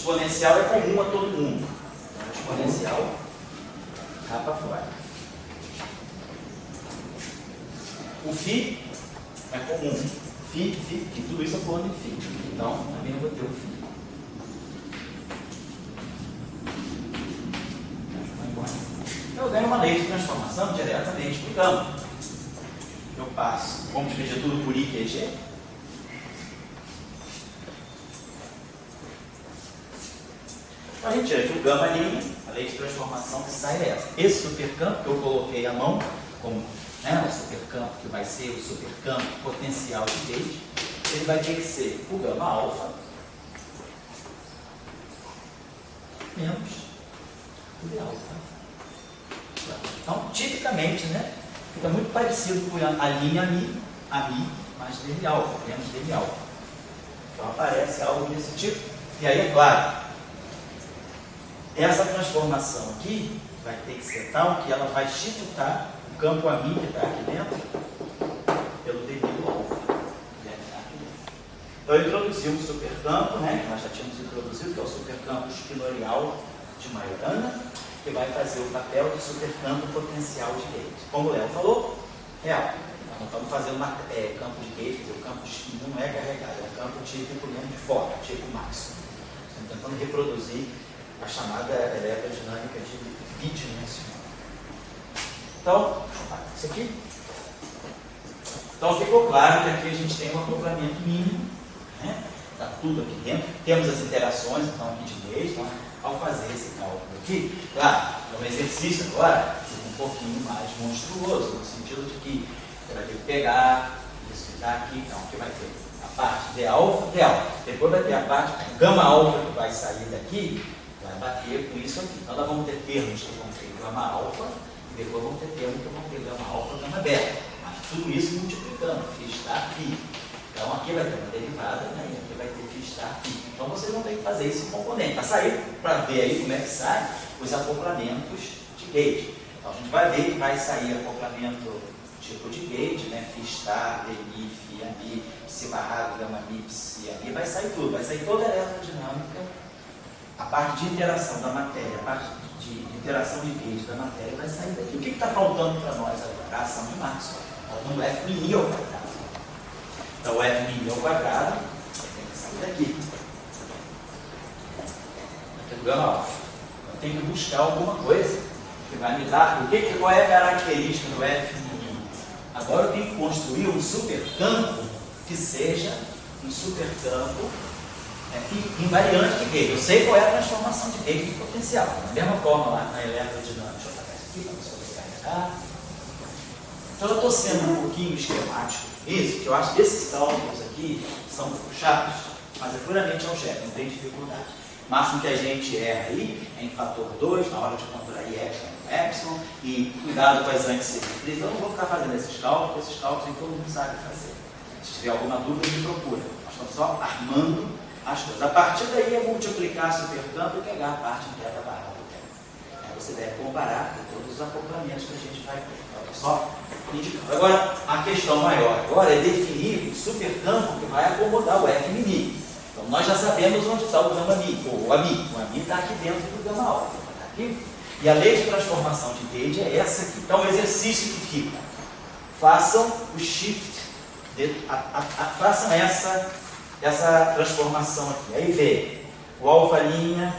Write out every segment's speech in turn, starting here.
exponencial é comum a todo mundo. Então, exponencial cá para fora. O φ é comum. Φ, tudo isso é forma de φ. Então, também eu vou ter o φ. Eu ganho uma lei de transformação diretamente para o campo. Eu passo, vamos dividir tudo por I, Q e G. Então, a gente tira aqui o gama linha, a lei de transformação que sai é essa. Esse supercampo que eu coloquei a mão, como o supercampo que vai ser o supercampo potencial de gate, ele vai ter que ser o gama alfa menos o de alfa. Então, tipicamente, né, fica muito parecido com a linha Mi, mais dele alfa, menos dele alfa. Então, aparece algo desse tipo. E aí, é claro, essa transformação aqui vai ter que ser tal que ela vai shiftar o campo AMI que está aqui dentro pelo devido alfa. Então, eu introduzi um supercampo, né, que nós já tínhamos introduzido, que é o supercampo espinorial de Majorana, que vai fazer o papel de supercampo potencial de gate. Como o Léo falou, real. Nós estamos fazendo campo de gate, quer dizer, o campo de espinho não é carregado, é campo de tipo de fora, tipo máximo. Estamos tentando reproduzir a chamada eletrodinâmica de bidimensional. Então, isso aqui. Então, ficou claro que aqui a gente tem um acoplamento mínimo, né? Está tudo aqui dentro. Temos as interações, então, aqui de gate, então, ao fazer esse cálculo aqui, claro, é um exercício agora um pouquinho mais monstruoso, no sentido de que você vai ter que pegar isso que está aqui, então aqui vai ter a parte de alfa, depois vai ter a parte gama alfa que vai sair daqui, vai bater com isso aqui. Então nós vamos ter termos que vão ter gama alfa e depois vamos ter termos que vão ter gama alfa e gama beta. Mas tudo isso multiplicando, φ está φ. Então aqui vai ter uma derivada, né? E aqui vai ter φ está φ. Então vocês vão ter que fazer esse componente. Para sair, para ver aí como é que sai os acoplamentos de gate. Então a gente vai ver que vai sair acoplamento tipo de gate, né? φ star, dmi, φ ami, psi barrado, gama mi, psi ami, vai sair tudo, vai sair toda a eletrodinâmica, a parte de interação da matéria, a parte de interação de gate da matéria vai sair daqui. O que está faltando para nós agora? A ação de Maxwell. Faltando F mini ao quadrado. Então o F mini ao quadrado tem que sair daqui. Aqui do gama alfa. Eu tenho que buscar alguma coisa que vai me dar. Qual é a característica do F mini? Agora eu tenho que construir um supercampo que seja um supercampo invariante de gate. Eu sei qual é a transformação de gate de potencial. Da mesma forma lá na eletrodinâmica. Deixa eu tacar isso aqui para você carregar. Então eu estou sendo um pouquinho esquemático nisso, que eu acho que esses cálculos aqui são um pouco chatos, mas é puramente algébrico, não tem dificuldade. O máximo que a gente erra aí é em fator 2, na hora de contrair epsilon, e cuidado com as antisserimetrias. Então eu não vou ficar fazendo esses cálculos aí todo mundo sabe fazer. Se tiver alguma dúvida, me procura. Nós estamos só armando as coisas. A partir daí é multiplicar supercampo e pegar a parte inteira barra do tempo. Aí você deve comparar com todos os acoplamentos que a gente vai ter. Então, só indicando. Agora, a questão maior agora é definir o supercampo que vai acomodar o F mini. Então, nós já sabemos onde está o gama mi, ou o AMI. O AMI está aqui dentro do gama alfa. Está aqui. E a lei de transformação de gauge é essa aqui. Então, o exercício que fica. Façam o shift, façam essa transformação aqui. Aí vê o alfa linha.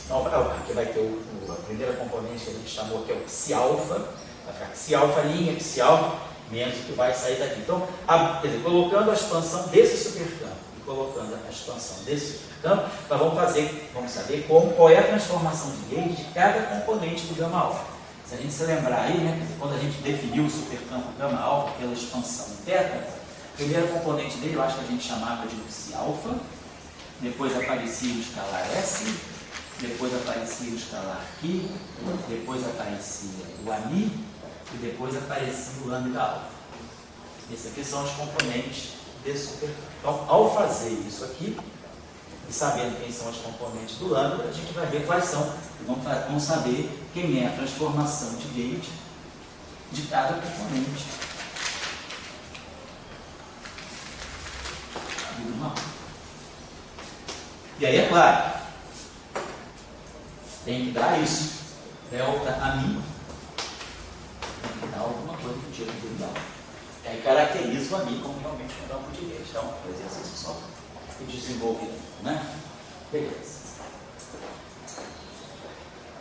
Então, aqui vai ter a primeira componente que a gente chamou que é o psi alfa. Vai ficar psi alfa linha, psi alfa, menos o que vai sair daqui. Então, quer dizer, colocando a expansão desse supercampo e colocando a expansão desse supercampo, nós vamos saber qual é a transformação de gauge de cada componente do gama alfa. Se a gente se lembrar aí, né, quando a gente definiu o supercampo gama alfa pela expansão interna, o primeiro componente dele, eu acho que a gente chamava de psi alfa, depois aparecia o escalar S, depois aparecia o escalar Q, depois aparecia o AMI e depois aparecia o lambda alfa. Esses aqui são os componentes desse supercampo. Então, ao fazer isso aqui, e sabendo quem são os componentes do lambda, a gente vai ver quais são, e vamos saber quem é a transformação de gauge de cada componente do gama alfa. E aí, é claro, tem que dar isso. Delta a mim, tem que dar alguma coisa que tira do dado. E aí caracteriza o a mim como realmente um campo de gauge. Então, o exercício só e desenvolve, né? Beleza.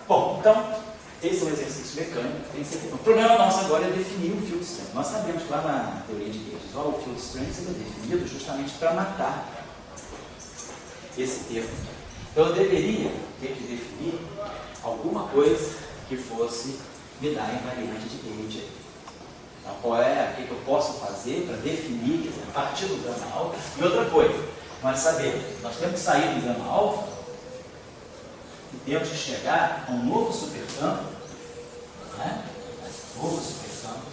Bom, então, esse é um exercício mecânico que tem que ser feito. O problema nosso agora é definir o field strength. Nós sabemos que lá na teoria de gauges, o field strength é definido justamente para matar esse termo. Então eu deveria ter que definir alguma coisa que fosse me dar invariante de gauge. Então, o que eu posso fazer para definir, quer dizer, a partir do gama alfa? E outra coisa, nós sabemos, nós temos que sair do gama alfa e temos que chegar a um novo supercampo, né? Novo supercampo,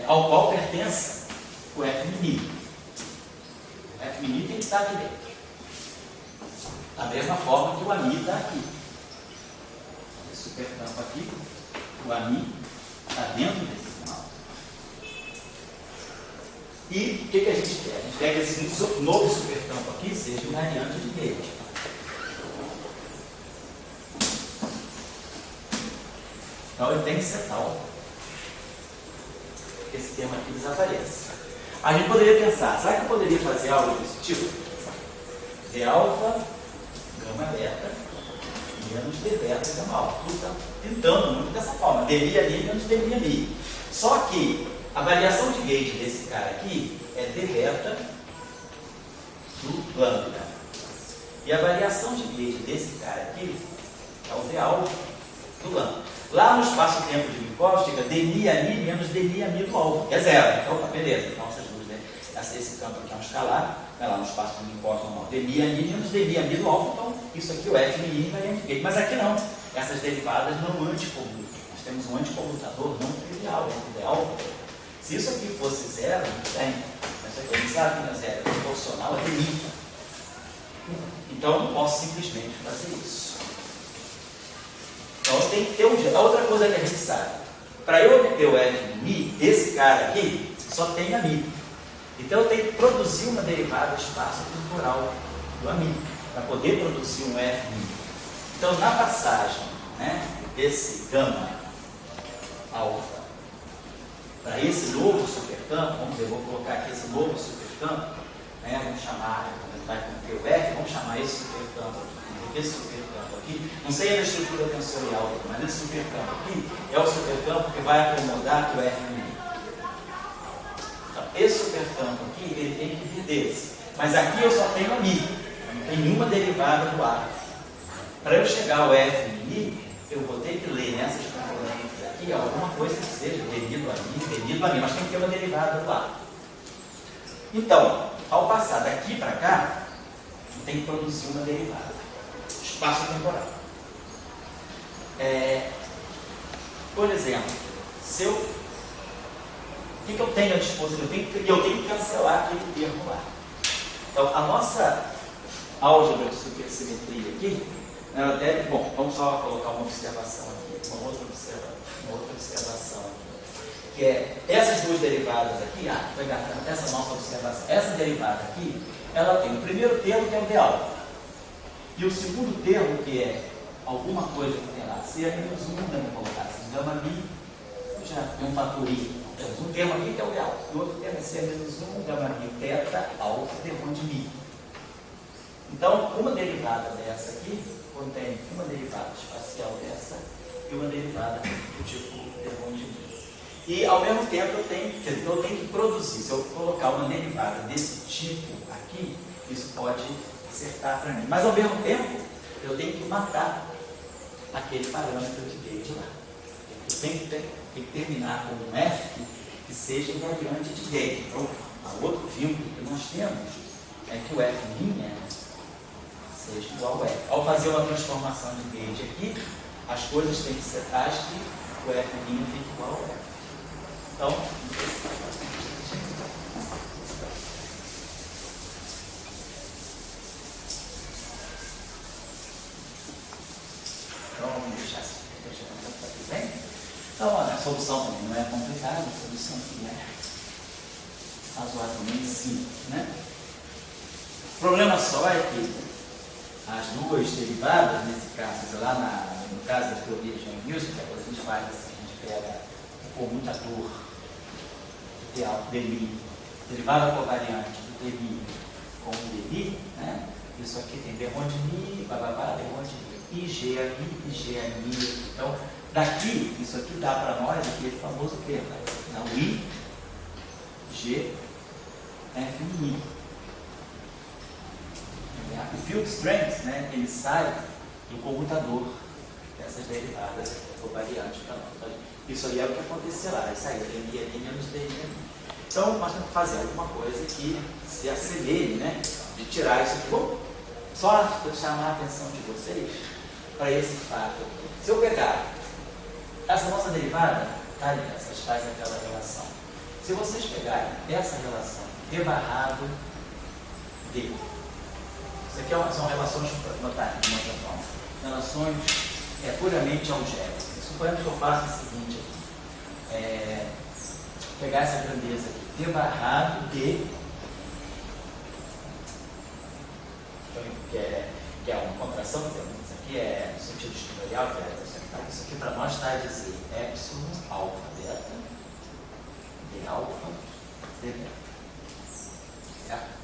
ao qual pertence o F mini. O F mini tem que estar aqui dentro. Da mesma forma que o AMI está aqui. Esse supercampo aqui, o AMI está dentro desse sinal. E o que a gente quer? A gente quer que esse novo supercampo aqui seja invariante de gauge. Então ele tem que ser tal que esse termo aqui desapareça. A gente poderia pensar, será que eu poderia fazer algo desse tipo? D alfa, gama beta, menos D beta, gama alfa. Então, tentando muito dessa forma, D mi ali menos D mi ali. Só que a variação de gauge desse cara aqui é D beta do lambda. E a variação de gauge desse cara aqui é o D alfa do lambda. Lá no espaço-tempo de Minkowski fica D mi ali menos D mi ami do alfa, que é zero. Então, beleza. Então, essas duas, né? Esse campo aqui é um escalar, vai lá no espaço de Minkowski normal. D mi ali menos D mi ami do alfa. Então, isso aqui, o F mi vai entre. Mas aqui não. Essas derivadas não anticomutam. Nós temos um anticomutador não trivial entre D alfa. Se isso aqui fosse zero, não tem. Mas isso aqui, a gente sabe que não é zero, é proporcional a D mi. Então, eu não posso simplesmente fazer isso. Então tem que ter um jeito. A outra coisa que a gente sabe, para eu obter o F mi, esse cara aqui só tem a mi. Então eu tenho que produzir uma derivada espaço-temporal do a mi, para poder produzir um F mi. Então na passagem, né, desse gama alfa para esse novo supercampo, vamos dizer, eu vou colocar aqui esse novo supercampo, né, vamos chamar, vai conter o F, vamos chamar esse supercampo aqui, não sei a estrutura tensorial, mas esse supercampo aqui é o supercampo que vai acomodar aqui o F mi. Então, esse supercampo aqui, ele tem que vir desse. Mas aqui eu só tenho a mi, não tem nenhuma derivada do A. Para eu chegar ao F mi, eu vou ter que ler nessas componentes aqui alguma coisa que seja devido a mi, mas tem que ter uma derivada do A. Então, ao passar daqui para cá, eu tenho que produzir uma derivada. Espaço-temporal. Por exemplo, se eu, o que eu tenho à disposição? Eu tenho que cancelar aquele termo lá. Então, a nossa álgebra de supersimetria aqui, ela deve, bom, vamos só colocar uma observação aqui, uma outra observação aqui, que é essas duas derivadas aqui, essa nossa observação, essa derivada aqui, ela tem o primeiro termo que é o D alfa. E o segundo termo, que é alguma coisa que tem lá, se é menos 1, vamos colocar assim, gama mi, já tem um fatorio. Temos um termo aqui que é o real, e o outro termo é se é menos 1, gama mi, teta, alfa, termo de mi. Então, uma derivada dessa aqui contém uma derivada espacial dessa e uma derivada do tipo termo de mi. E, ao mesmo tempo, eu tenho que produzir, se eu colocar uma derivada desse tipo aqui, isso pode acertar para mim. Mas ao mesmo tempo, eu tenho que matar aquele parâmetro de gauge lá. Eu tenho que terminar com um F que seja invariante de gauge. Então, o outro vínculo que nós temos é que o F min seja igual ao F. Ao fazer uma transformação de gauge aqui, as coisas têm que ser tais que o F min fique igual ao F. Então, vamos deixar assim, bem? Então, olha, a solução também não é complicada, a solução aqui é razoavelmente simples, né? O problema só é que as duas derivadas, nesse caso, lá no caso da teoria de Young-Wilson, quando a gente faz assim, a gente pega o comutador ideal dmi, derivada covariante do dmi com o dmi, né? Isso aqui tem d1 de mi, bababá, d1 de mi, e g a mi, e g a mi. Então, daqui, isso aqui dá para nós aquele famoso termo, não, I, G, F e I. O field strength, né, ele sai do comutador dessas derivadas covariantes para nós. Então, isso aí é o que acontecerá, vai sair dmi ali menos dmi. Então, nós temos que fazer alguma coisa que se assemelhe, né, de tirar isso aqui. Bom, só para chamar a atenção de vocês para esse fato aqui. Se eu pegar essa nossa derivada, tá ali, satisfaz aquela relação. Se vocês pegarem essa relação d barrado d, isso aqui são relações, vou botar aqui de outra forma, relações puramente algébricas. Suponhamos que eu faça o seguinte aqui, pegar essa grandeza aqui, d barrado d, que é uma contração, isso aqui é no sentido estutorial, isso aqui para nós está a dizer epsilon, alfa, beta, d alfa, d beta. Certo?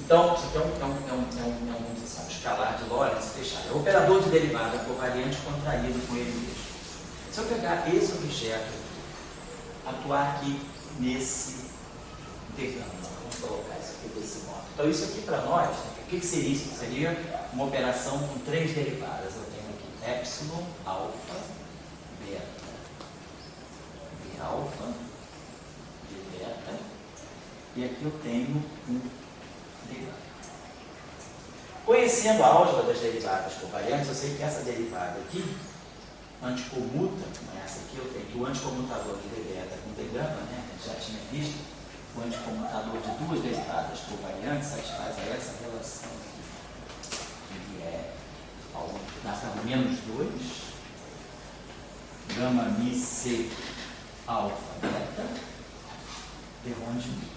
Então, isso aqui é um escalar de Lorentz fechado. É o operador de derivada covariante contraído com ele mesmo. Se eu pegar esse objeto aqui, atuar aqui nesse integrando, vamos colocar isso aqui desse modo. Então, isso aqui para nós, o que seria isso? Seria uma operação com três derivadas. Eu tenho aqui epsilon, alfa, beta, d alfa, d beta, e aqui eu tenho um derivada. Conhecendo a álgebra das derivadas covariantes, eu sei que essa derivada aqui anticomuta, como essa aqui, eu tenho que o anticomutador de d beta com d gama, né? A gente já tinha visto, o anticomutador de duas derivadas covariantes satisfaz a essa relação aqui, que é na menos 2, gama mi c alfa beta, d1 de mi.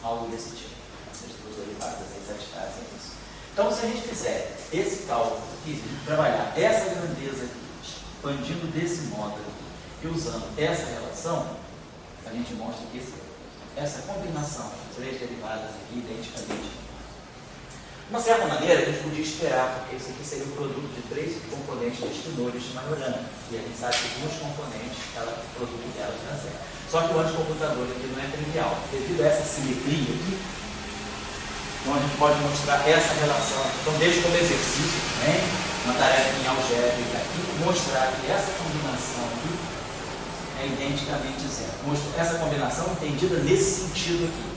Algo desse tipo. Essas duas derivadas aí satisfazem isso. Então, se a gente fizer esse cálculo aqui, trabalhar essa grandeza aqui, expandindo desse modo aqui, e usando essa relação, a gente mostra que essa combinação de três derivadas aqui, identicamente, de uma certa maneira, a gente podia esperar, porque isso aqui seria o produto de três componentes de Spinori de Majorana. E a gente sabe que duas componentes, o produto delas dá certo. Só que o anticomputador aqui não é trivial. Devido a essa simetria aqui, então a gente pode mostrar essa relação. Então, deixa como exercício também, uma tarefa em algébrica aqui, mostrar que essa combinação aqui é identicamente zero. Essa combinação entendida nesse sentido aqui.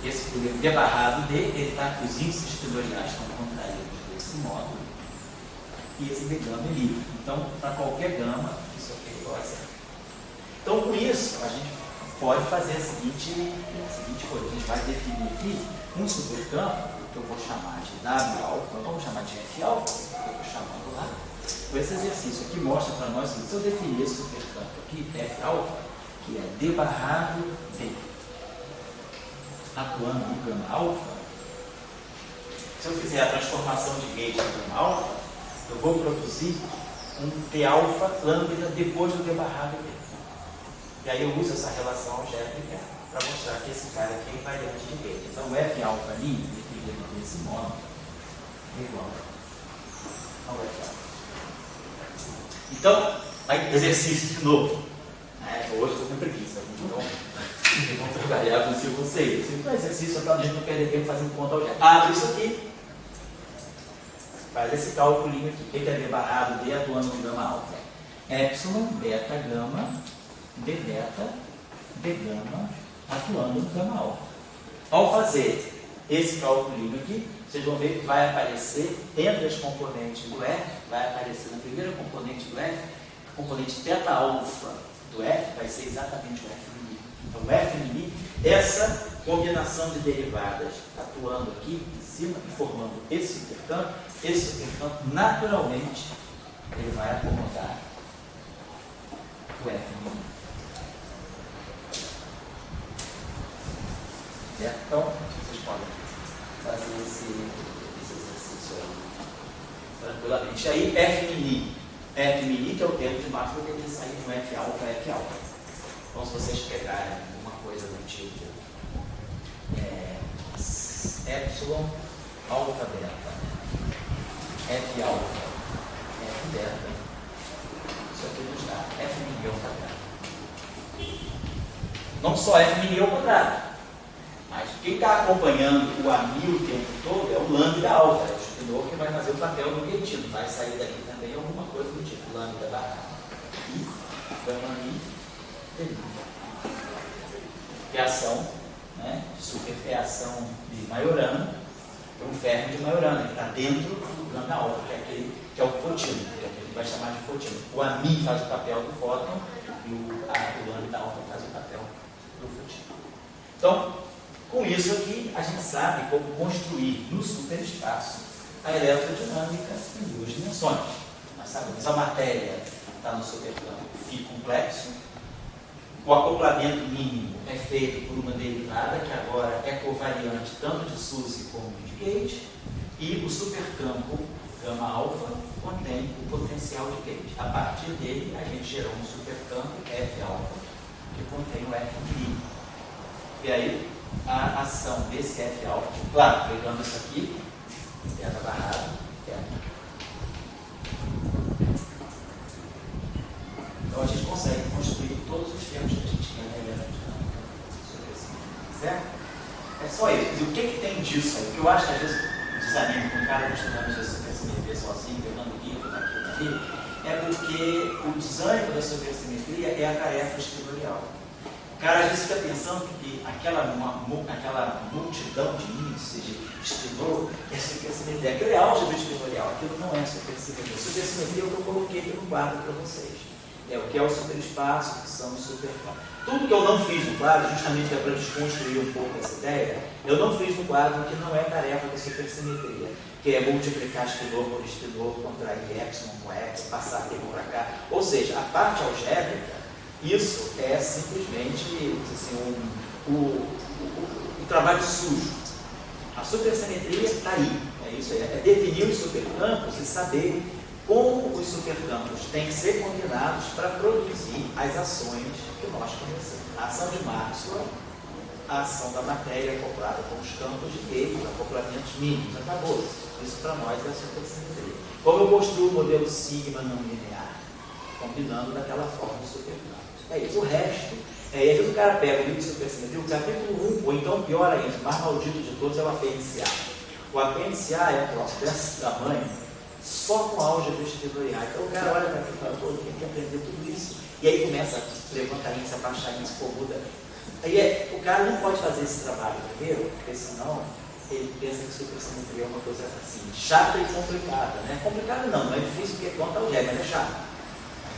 Esse d barrado d, ele está com os índices espinoriais estão contraídos desse modo, e esse d gama é livre. Então, para qualquer gama, isso aqui é igual a zero. Então, com isso, a gente pode fazer a seguinte coisa. A gente vai definir aqui um supercampo, que eu vou chamar de W alfa, vamos chamar de F alfa, que eu estou chamando lá. Então, esse exercício aqui mostra para nós que se eu definir esse supercampo aqui, F alfa, que é d barrado d, atuando no gama alfa, se eu fizer a transformação de gauge em gama alfa, eu vou produzir um d alfa lambda depois do d barrado d. E aí eu uso essa relação algébrica para mostrar que esse cara aqui é invariante de gauge. Então o F alfa ali, definido desse modo, é igual ao F alfa. Então, aí, exercício de novo. Hoje eu estou com preguiça. Então, vamos trabalhar com vocês. Se for exercício, para a gente não perder tempo fazendo conta algébrica. Abre isso aqui. Faz esse cálculo aqui. O que é d barrado d atuando no gama alfa? Epsilon, beta, gama, d beta, d gama, atuando no gama alfa. Ao fazer esse cálculo aqui, vocês vão ver que vai aparecer entre as componentes do F, vai aparecer na primeira componente do F, a componente beta alfa do F vai ser exatamente o F limite. Então, o F limite, essa combinação de derivadas atuando aqui em cima e formando esse supercampo, naturalmente, ele vai acomodar o F limite. Certo? Então, vocês podem fazer esse exercício aí tranquilamente. Aí, F mini, que é o termo de máxima, que tem que sair no F alfa, F alfa. Então, se vocês pegarem alguma coisa do tipo epsilon alfa beta, F alfa, F beta, isso aqui nos dá F mini ao quadrado. Não só F mini ao quadrado, mas quem está acompanhando o AMI o tempo todo é o lambda alfa, é o espinor que vai fazer o papel do retido. Vai sair daqui também alguma coisa do tipo lambda barra I, gama I, delta. Reação, né? Superreação de Majorana, é um ferro de Majorana, que está dentro do lambda alfa, que é o fotino, que é o que ele vai chamar de fotino. O AMI faz o papel do fóton e o lambda alfa faz o papel do fotino. Então, com isso aqui, a gente sabe como construir no superespaço a eletrodinâmica em duas dimensões. Nós sabemos, a matéria está no supercampo φ complexo, o acoplamento mínimo é feito por uma derivada que agora é covariante tanto de SUSY como de Gauge, e o supercampo gama alfa contém o potencial de Gauge. A partir dele, a gente gerou um supercampo F alfa que contém o F mini. E aí, a ação desse F alfa, claro, pegando isso aqui, terra barrada, então a gente consegue construir todos os termos que a gente quer na eletrodinâmica sobre esse, certo? É só isso. E o que tem disso aí? O que eu acho que às vezes desanima com o cara estudando a supersimetria sozinho, pegando livro daqui e dali, é porque o design da supersimetria é a tarefa escritorial. O cara às vezes fica pensando que aquela multidão de índices de espinor é supersimetria. Aquilo é álgebra escritorial, aquilo não é supersimetria. Supersimetria é o que eu coloquei aqui no quadro para vocês. É o que é o superespaço, que são os supercampos. Tudo que eu não fiz no quadro, justamente é para desconstruir um pouco essa ideia, eu não fiz no quadro que não é tarefa da supersimetria, que é multiplicar espinor por espinor, contrair epsilon com epsilon, passar aqui para cá. Ou seja, a parte algébrica, isso é simplesmente assim, um trabalho sujo. A supersimetria está aí, é isso aí, é definir os supercampos e saber como os supercampos têm que ser combinados para produzir as ações que nós conhecemos. A ação de Maxwell, a ação da matéria acoplada com os campos de Gauge, acoplamentos mínimos, acabou. Isso para nós é a supersimetria. Como eu construo o modelo sigma não linear, combinando daquela forma os supercampos. É isso. O resto, às vezes o cara pega o livro de supersimetria, o capítulo 1, ou então pior ainda, o mais maldito de todos é o apêndice A. O apêndice A é um troço desse tamanho, só com álgebra escritorial. Então o cara olha para aqui e fala, pô, eu tenho que aprender tudo isso. E aí começa a levantar isso, a baixar isso, pô, muda. Aí o cara não pode fazer esse trabalho primeiro, porque senão ele pensa que supersimetria é uma coisa assim, chata e complicada. Né? Complicada não é difícil porque conta algebra, mas é chato.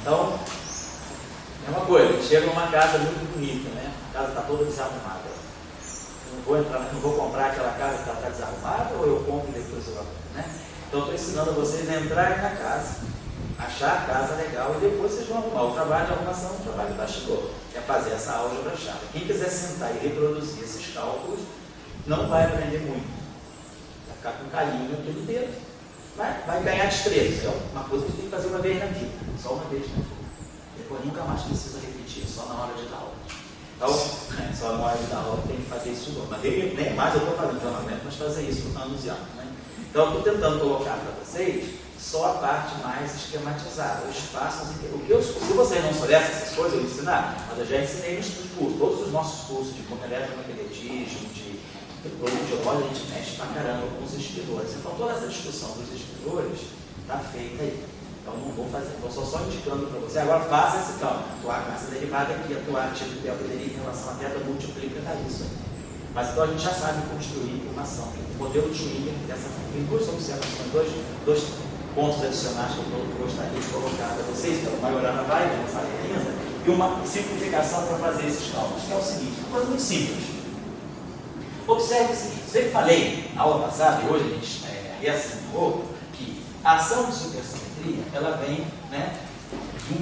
Então, é uma coisa, chega numa casa muito bonita, né? A casa está toda desarrumada. Eu não vou comprar aquela casa que está desarrumada, ou eu compro e depois eu arrumo, né? Então, estou ensinando vocês a entrarem na casa, achar a casa legal e depois vocês vão arrumar. O trabalho de arrumação é um trabalho de bastidor, é fazer essa álgebra chata. Quem quiser sentar e reproduzir esses cálculos, não vai aprender muito. Vai ficar com carinho aqui no dedo, vai ganhar destreza. É uma coisa que tem que fazer uma vez na vida, só uma vez na vida. Depois nunca mais precisa repetir, só na hora de dar aula. Então, só na hora de dar aula tem que fazer isso novo. Mas nem mais eu estou fazendo treinamento, mas fazer isso anos e anos. Né? Então, eu estou tentando colocar para vocês só a parte mais esquematizada, os passos. Se vocês não soubessem essas coisas, eu vou ensinar, mas eu já ensinei nos cursos, todos os nossos cursos de eletromagnetismo, de produto de óleo, a gente mexe pra caramba com os espinores. Então, toda essa discussão dos espinores está feita aí. Então, não vou fazer, estou só indicando para você. Agora, faça esse cálculo, atuar com essa derivada aqui, atuar tipo delta deriva em relação à teta multiplica, dá isso aí. Mas então a gente já sabe construir uma ação. O modelo de Schwinger, tem duas observações, dois pontos adicionais que eu gostaria de colocar para vocês, que é o Majorana vai, que eu não falei ainda, e uma simplificação para fazer esses cálculos, que é o seguinte, uma coisa muito simples. Observe o seguinte, sempre falei, na aula passada, e hoje a gente reassinou, que a ação de supersimetria, ela vem, né, de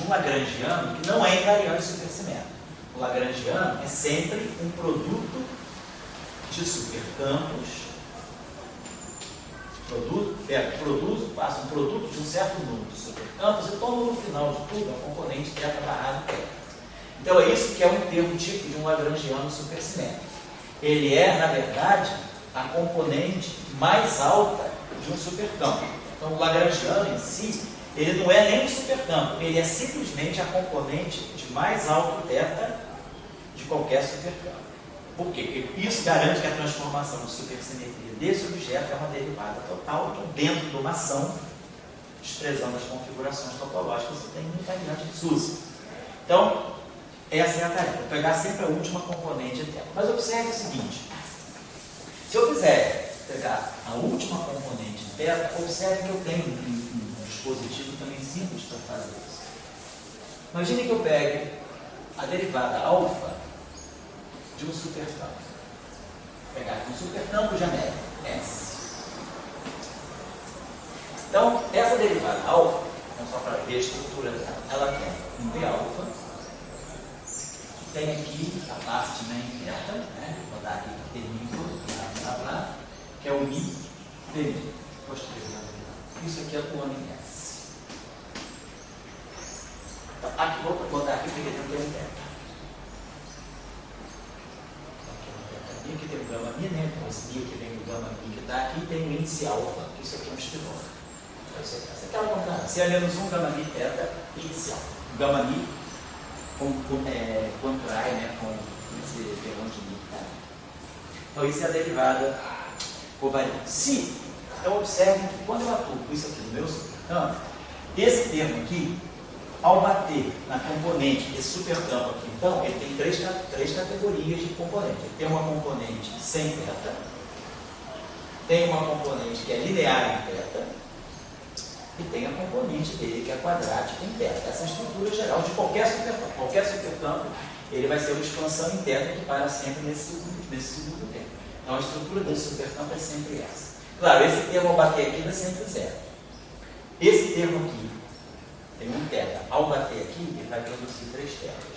um lagrangiano que não é invariante supersimétrico. O lagrangiano é sempre um produto de supercampos, faço um produto de um certo número de supercampos e tomo no final de tudo a componente θ barrado θ. Então é isso que é um termo tipo de um lagrangiano supersimétrico. Ele é, na verdade, a componente mais alta de um supercampo. Então o lagrangiano em si, ele não é nem um supercampo, ele é simplesmente a componente de mais alto θ de qualquer supercampo. Por quê? Porque isso garante que a transformação de supersimetria desse objeto é uma derivada total, então dentro de uma ação, expressando as configurações topológicas que tem no invariante de SUSY. Então, essa é a tarefa, vou pegar sempre a última componente θ. Mas observe o seguinte, se eu quiser pegar a última componente θ, observe que eu tenho um dispositivo também simples para fazer isso. Imagine que eu pegue a derivada alfa de um supercampo. Vou pegar aqui um supercampo genérico, S. Então, essa derivada alfa, então só para ver a estrutura dela, ela tem um D alfa, tem aqui a parte incerta, né? Vou botar aqui que tem blá, que é o Mi D. Isso aqui é atuando em S. Então, aqui vou botar aqui porque tem um θ. Aqui tem o gama mi, né? Então, esse mi aqui vem o gama mi que está aqui, tem o índice alfa, que isso aqui é um estilômetro. Então, isso aqui é o contrário. Se é menos 1, gama mi, θ, inicial. O gama mi contrai, né, com esse verão de mi. Tá? Então, isso é a derivada covariante. Então, observe que quando eu atuo com isso aqui no meu supercampo, esse termo aqui, ao bater na componente desse supercampo aqui, então, ele tem três categorias de componente. Ele tem uma componente sem θ, tem uma componente que é linear em θ, e tem a componente dele que é quadrática em θ. Essa é a estrutura geral de qualquer supercampo. Qualquer supercampo, ele vai ser uma expansão em θ que para sempre nesse segundo termo. Então, a estrutura desse supercampo é sempre essa. Claro, esse termo ao bater aqui é sempre zero. Esse termo aqui tem um θ. Ao bater aqui, ele vai produzir 3 θs.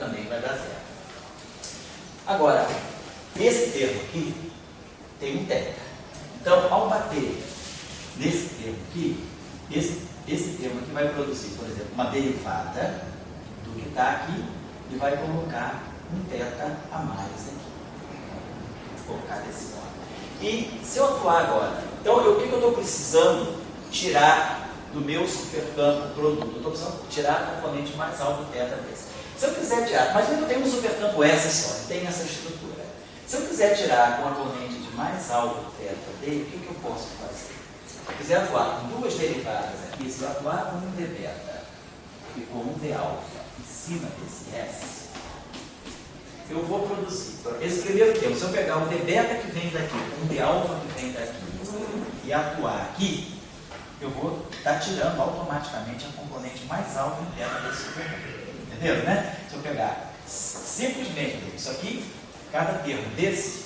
Também vai dar zero. Agora, esse termo aqui tem um θ. Então, ao bater nesse termo aqui, esse termo aqui vai produzir, por exemplo, uma derivada do que está aqui e vai colocar um θ a mais aqui. Vou colocar desse lado. E se eu atuar agora, então o que eu estou precisando tirar do meu supercampo produto? Eu estou precisando tirar a componente mais alta do θ desse. Se eu quiser tirar, mas eu tenho um supercampo S só, tem essa estrutura. Se eu quiser tirar a componente de mais alto θ dele, o que eu posso fazer? Se eu quiser atuar com duas derivadas aqui, se eu atuar com um d beta e com um d alfa em cima desse S, eu vou produzir esse primeiro termo. Se eu pegar o d beta que vem daqui, um d alfa que vem daqui e atuar aqui, eu vou estar tirando automaticamente a componente mais alta interna desse supercampo. Entenderam, né? Se eu pegar simplesmente isso aqui, cada termo desse,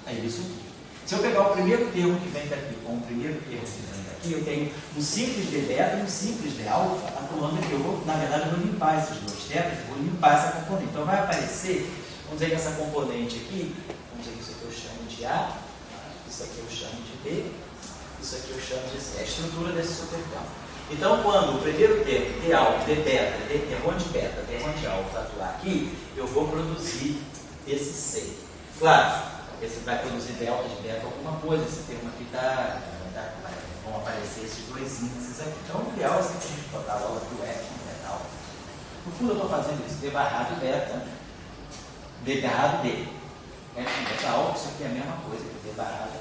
é isso aqui. Se eu pegar o primeiro termo que vem daqui com o primeiro termo que vem daqui, eu tenho um simples d beta e um simples d alfa atuando aqui. Eu vou, na verdade, eu vou limpar esses dois termos, vou limpar essa componente. Então vai aparecer, vamos dizer que essa componente aqui, vamos dizer que isso aqui eu chamo de A, isso aqui eu chamo de B, isso aqui eu chamo de C, é a estrutura desse supercampo. Então, quando o primeiro termo, D alfa, D beta, D termo de beta, termo de alfa atuar aqui, eu vou produzir esse C. Claro, esse vai produzir delta de beta alguma coisa, esse termo aqui vão aparecer esses dois índices aqui. Então, o ideal é sempre a gente botar logo aqui o F no beta. No fundo, eu estou fazendo isso, D barrado beta, D barrado D. F beta alfa, isso aqui é a mesma coisa que D barrado D.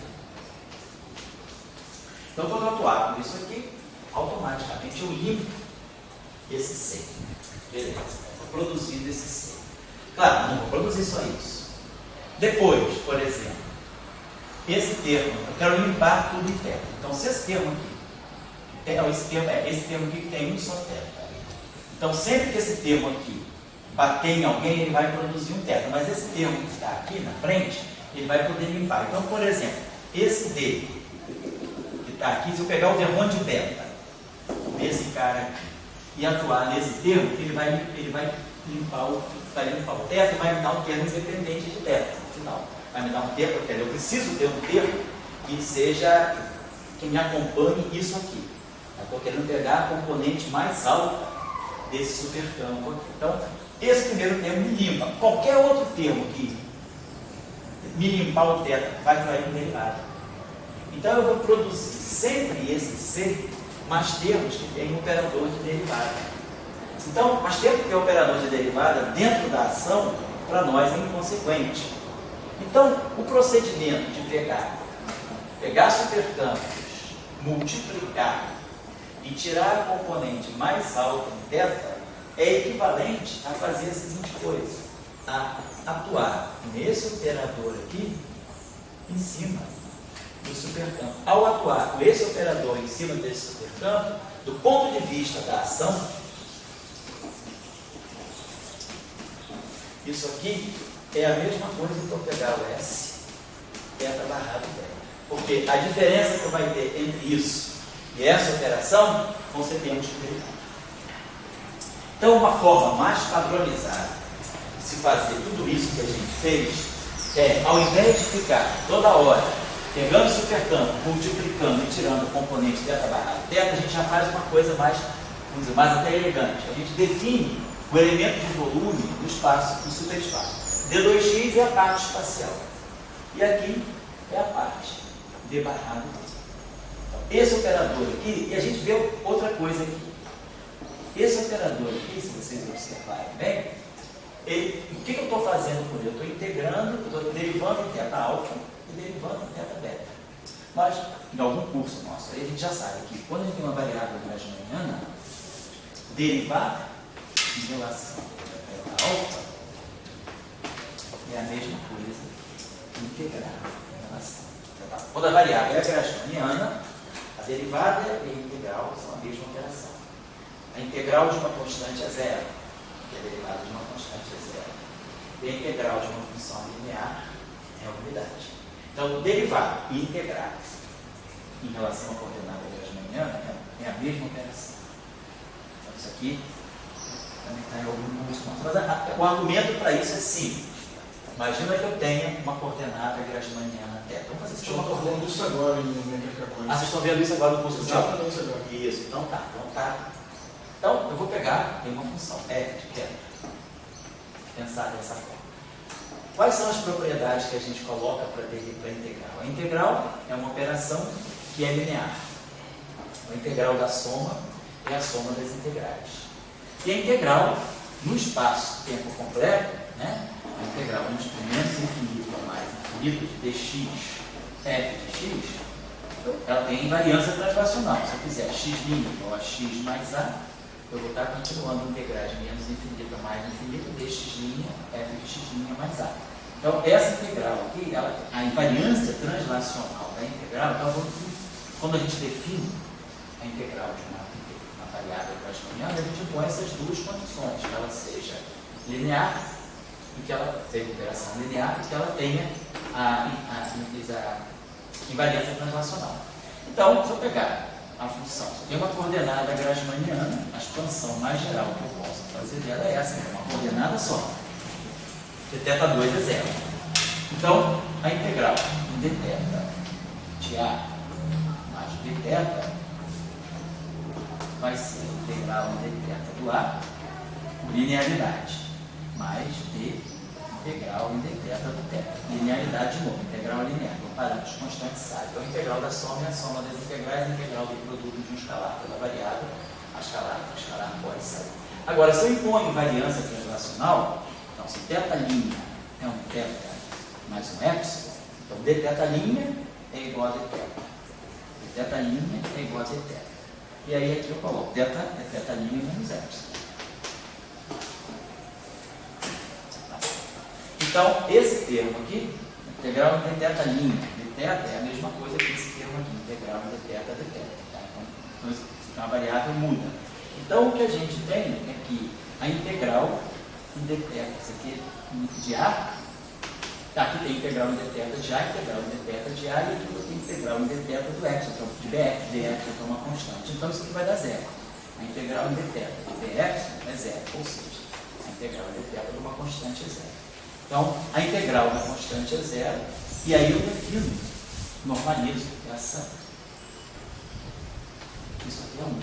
Então, quando eu atuar com isso aqui, automaticamente eu limpo esse C. Beleza, estou produzindo esse C. Claro, não vou produzir só isso. Depois, por exemplo, esse termo, eu quero limpar tudo interno. Então, se esse termo aqui, esse termo aqui que tem um só θ. Então, sempre que esse termo aqui bater em alguém, ele vai produzir um θ. Mas esse termo que está aqui na frente, ele vai poder limpar. Então, por exemplo, esse D que está aqui, se eu pegar o termo de beta, desse cara aqui, e atuar nesse termo, ele vai limpar o θ e vai me dar um termo independente de beta. final. Vai me dar um termo, eu preciso ter um termo que seja, que me acompanhe isso aqui. Eu estou querendo pegar a componente mais alta desse supercampo aqui. Então, esse primeiro termo me limpa. Qualquer outro termo que me limpar o θ vai trair um derivado. Então, eu vou produzir sempre esse C mais termos que tem um operador de derivada. Então, mais termo que tem operador de derivada dentro da ação, para nós é inconsequente. Então, o procedimento de pegar supercampos, multiplicar e tirar a componente mais alta em θ é equivalente a fazer a seguinte coisa: a atuar nesse operador aqui em cima do supercampo. Ao atuar com esse operador em cima desse supercampo, do ponto de vista da ação, isso aqui é a mesma coisa que eu pegar o S, θ barrado dela. Porque a diferença que vai ter entre isso e essa operação vão ser termos de derivada. Então, uma forma mais padronizada de se fazer tudo isso que a gente fez é, ao invés de ficar toda hora pegando o supercampo, multiplicando e tirando o componente θ barrado θ, a gente já faz uma coisa mais, vamos dizer, mais até elegante. A gente define o elemento de volume do espaço, do superespaço. D2x é a parte espacial. E aqui é a parte d barrado d. Então, esse operador aqui, e a gente vê outra coisa aqui. Esse operador aqui, se vocês observarem bem, o que eu estou fazendo com ele? Eu estou integrando, eu estou derivando em θ alfa e derivando em θ beta. Mas, em algum curso nosso, aí a gente já sabe que quando a gente tem uma variável grassmanniana, derivar em relação a θ alfa é a mesma coisa que integrar em relação a θ alfa. Quando a variável é grassmanniana, a derivada e a integral são a mesma operação. A integral de uma constante é zero, e a derivada de uma constante é zero. E a integral de uma função linear é a unidade. Então, derivar e integrar em relação à coordenada grassmanniana é a mesma operação. Então, isso aqui também está em algum curso. Mas o argumento para isso é simples. Imagina que eu tenha uma coordenada grassmanniana θ. Vamos fazer isso. Estou falando disso agora em mecânica quântica. Vocês estão vendo isso agora no curso de aula? Exatamente agora. Isso, então tá. Então, eu vou pegar, tem uma função, f de θ. Pensar dessa forma. Quais são as propriedades que a gente coloca para a integral? A integral é uma operação que é linear. A integral da soma é a soma das integrais. E a integral, no espaço-tempo completo, né? A integral no menos infinito a mais infinito de dx f de x, ela tem invariância translacional. Se eu fizer x' igual a x mais a, eu vou estar continuando integrais menos infinito a mais infinito dx' f de x' mais a. Então, essa integral aqui, a invariância translacional da integral, então, quando a gente define a integral de uma variável grassmanniana, a gente põe essas duas condições, que ela seja linear, e que ela seja operação linear, e que ela tenha a invariância translacional. Então, se eu pegar a função, se eu tenho uma coordenada grassmanniana, a expansão mais geral que eu posso fazer dela é essa, é uma coordenada só. De θ2 é zero. Então, a integral de dθ de A mais dθ vai ser a integral de dθ do A por linearidade mais d integral em dθ do θ. Linearidade de novo, integral linear. Então, parâmetros constantes sabe. Então, a integral da soma é a soma das integrais, a integral do produto de um escalar pela variável, o escalar pode sair. Agora, se eu imponho invariância translacional, então, se θ' é um θ mais um epsilon, então dθ' é igual a dθ. Dθ' é igual a dθ. E aí aqui eu coloco θ é θ' menos epsilon. Então, esse termo aqui, integral de θ', dθ é a mesma coisa que esse termo aqui, integral de dθ, dθ. Tá? Então, a variável muda. Então, o que a gente tem é que a integral em dθ, isso aqui de A, aqui tem integral em dθ de A, integral em dθ de A, e aqui eu tenho integral em dθ do epsilon, de bx, dx é uma constante. Então, isso aqui vai dar zero. A integral em dθ de bx é zero, ou seja, a integral em dθ de uma constante é zero. Então, a integral da constante é zero, e aí eu defino, normalizo essa. Isso aqui é 1.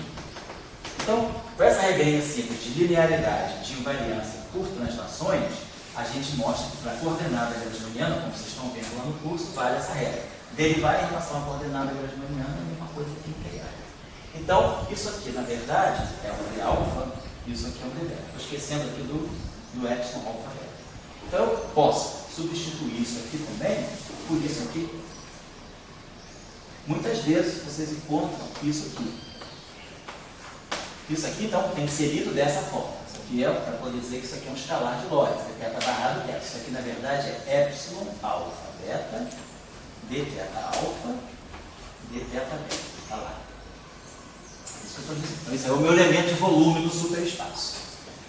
Então, com essa regrinha simples de linearidade, de invariância por translações, a gente mostra que para a coordenada grasmaniana, como vocês estão vendo lá no curso, vale essa regra. Derivar em relação à coordenada grasmaniana é a mesma coisa que integrar. Então, isso aqui, na verdade, é um de alfa, e isso aqui é um de beta. Estou esquecendo aqui do epsilon alfa beta. Então, eu posso substituir isso aqui também por isso aqui. Muitas vezes vocês encontram isso aqui. Isso aqui, então, tem que ser lido dessa forma. Isso aqui é para poder dizer que isso aqui é um escalar de Lorentz, θ barrado θ. Isso aqui, na verdade, é epsilon alfa beta, dθ alfa, dθ beta. Está lá. Isso que eu estou dizendo. Então, isso é o meu elemento de volume no superespaço.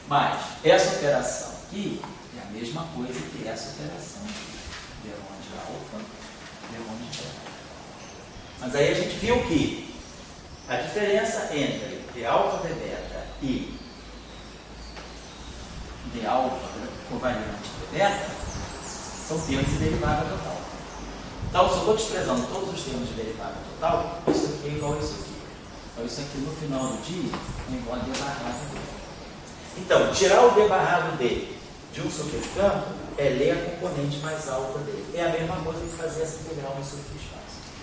Mas essa operação aqui é a mesma coisa que essa operação aqui. D1 de alfa, D1 de beta. Mas aí a gente viu que a diferença entre d alfa de beta e d alfa covariante de beta são termos de derivada total. Então, se eu estou desprezando todos os termos de derivada total, isso aqui é igual a isso aqui. Então, isso aqui no final do dia é igual a d barrado d. Então, tirar o d barrado d de um supercampo é ler a componente mais alta dele. É a mesma coisa que fazer essa integral no superespaço.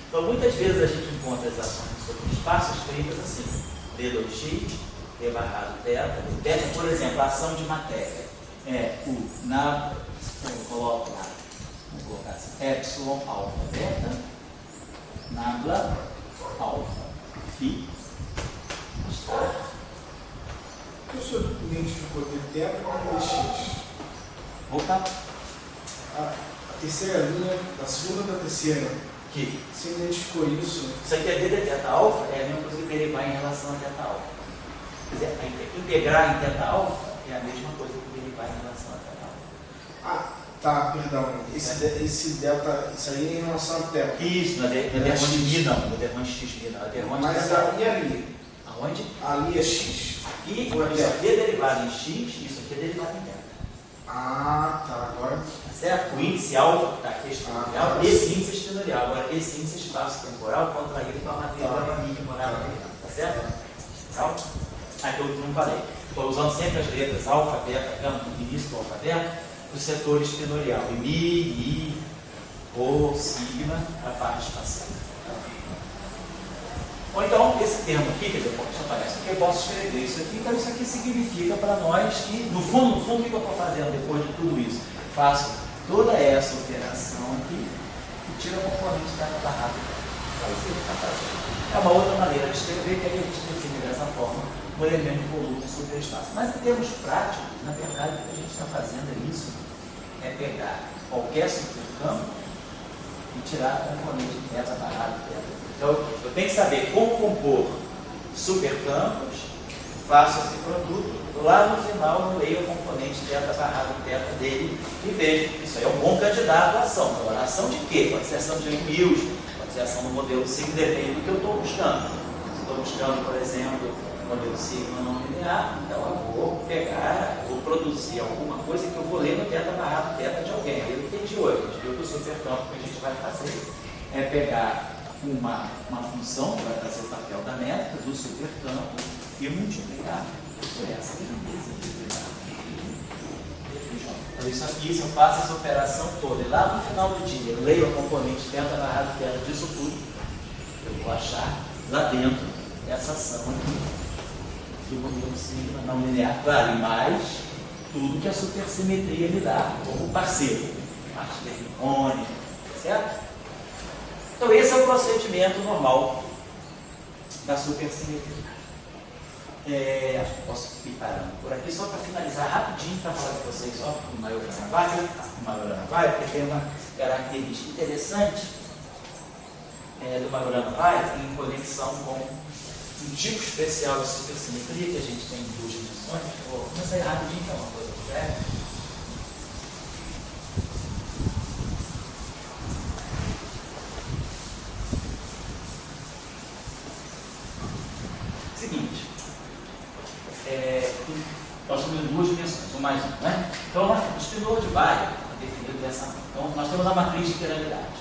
Então, muitas vezes a gente encontra as ações no superespaço escritas assim: d2x, d barrado θ, θ, por exemplo, a ação de matéria é o na, eu coloco lá, vou colocar assim, epsilon alfa beta, nabla alfa phi, está. O que o senhor identificou dθ como dx? Voltar. A terceira linha, da segunda da terceira. Que? Você identificou isso? Isso aqui é d de θ alfa, é a mesma coisa que derivar em relação a θ alfa. Quer dizer, integrar em θ alfa é a mesma coisa que derivar em relação a θ alfa. Ah, tá, perdão. Esse delta, isso aí é em relação a θ. Isso, não é derrame de não, não é derrame x, não, é derrame de Mas θ. e ali? Aonde? Ali é x. Aqui, isso aqui é derivado em x, isso aqui é derivado em θ. Ah, tá, agora. Tá certo? O índice alfa que está aqui é extratemporal, esse índice é extratemporal. Agora, esse índice é espaço-temporal contraído com a matéria da mídia que morava ali. Tá certo? Então, aqui eu não falei. Estou usando sempre as letras alfa, beta, gama, no início do alfabeto, o setor espinorial. E mi, i, rho, sigma, a parte espacial. Ou então, esse termo aqui, quer dizer, só aparece aqui, eu posso escrever isso aqui. Então, isso aqui significa para nós que, no fundo, o que eu estou fazendo depois de tudo isso? Faço toda essa operação aqui e tiro a componente da barrada. É uma outra maneira de escrever, que aí a gente define dessa forma o elemento de volume no superespaço. Mas, em termos práticos, na verdade, o que a gente está fazendo é isso: é pegar qualquer supercampo e tirar a componente de θ barrado θ. Então, eu tenho que saber como compor supercampos, faço esse produto, lá no final eu leio a componente θ barrado θ dele e vejo que isso aí é um bom candidato à ação. Agora, ação de quê? Pode ser ação de Mills, pode ser ação no modelo sigma, depende do que eu estou buscando. Se estou buscando, por exemplo, o modelo sigma não linear, então eu vou pegar, vou produzir alguma coisa que eu vou ler no θ barrado θ de alguém. Aí eu entendi hoje, a gente viu que o supercampo que a gente vai fazer é pegar uma função que vai fazer o papel da métrica do supercampo e multiplicar por essa grandeza de então, isso aqui, se eu faço essa operação toda e lá no final do dia eu leio a componente θ barrado θ disso tudo, eu vou achar lá dentro essa ação aqui do modelo sigma não linear, claro, e mais tudo que a supersimetria me dá como parceiro, parte termônica, certo? Então, esse é o procedimento normal da supersimetria. Acho que eu posso ir parando por aqui, só para finalizar rapidinho, para falar com vocês do Majorana-Vaio, porque tem uma característica interessante do Majorana-Vaio em conexão com um tipo especial de supersimetria que a gente tem em duas dimensões. Eu vou começar aí rapidinho, que é uma coisa breve. Seguinte, nós temos duas dimensões, ou mais uma, né? Então, o espinor de Vaio, a dessa forma. Então, nós temos a matriz de quiralidade.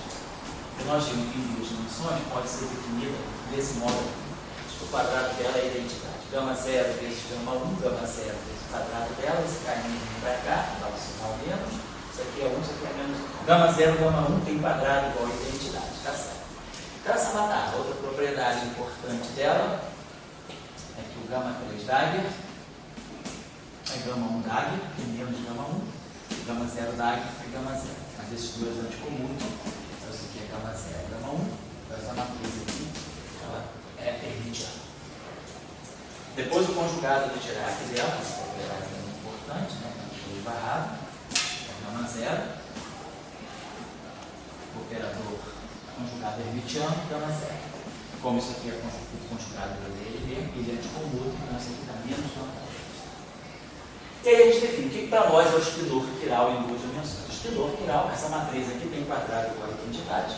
Que nós vimos em duas dimensões, pode ser definida desse modo. O quadrado dela é a identidade. Gama 0 vezes gama 1, gama 0 vezes o quadrado dela, esse caminho vem para cá, dá o sinal menos, isso aqui é 1, isso aqui é menos 1. Gama 0, gama 1 tem quadrado igual a identidade, tá certo? Então essa matar, outra propriedade importante dela é que o gama 3 Dagger é gama 1 Dagger, tem menos gama 1, gama 0 Dagger é gama 0. Mas esses dois anticomutam, então isso aqui é gama 0 é gama 1, então essa matriz aqui ela é hermitiana. Depois o conjugado do Dirac dela, essa propriedade é muito importante, né? O barrado, gama 0, operador conjugado hermitiano, gama 0. Como isso aqui é conjugado dele, ele é anticomuto, então isso aqui dá menos gama 0. E aí a gente define o que para nós é o espidor quiral em duas dimensões. O espidor quiral, essa matriz aqui tem quadrado igual a identidade,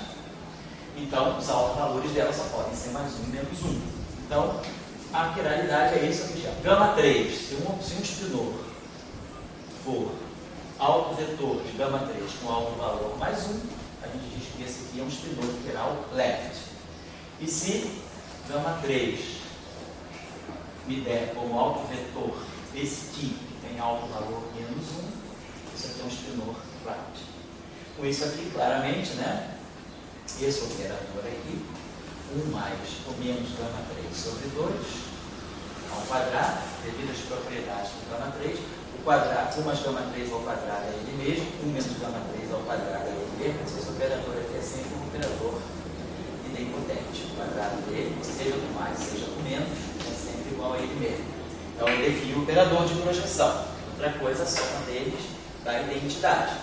então os autovalores dela só podem ser mais 1 menos 1. Então, a quiralidade é isso aqui já. Gama 3, se um espinor for autovetor de gama 3 com alto valor mais 1, a gente diz que esse aqui é um espinor quiral left. E se gama 3 me der como autovetor esse aqui, que tem alto valor menos 1, isso aqui é um espinor right. Com isso aqui, claramente, né? Esse operador aqui, 1 mais ou menos gama 3 sobre 2 ao quadrado, devido às propriedades do gama 3, o quadrado, 1 mais gama 3 ao quadrado é ele mesmo, 1 menos gama 3 ao quadrado é ele mesmo, esse operador aqui é sempre um operador idempotente. O quadrado dele, seja do mais, seja do menos, é sempre igual a ele mesmo. Então ele define o operador de projeção. Outra coisa, a soma deles dá identidade.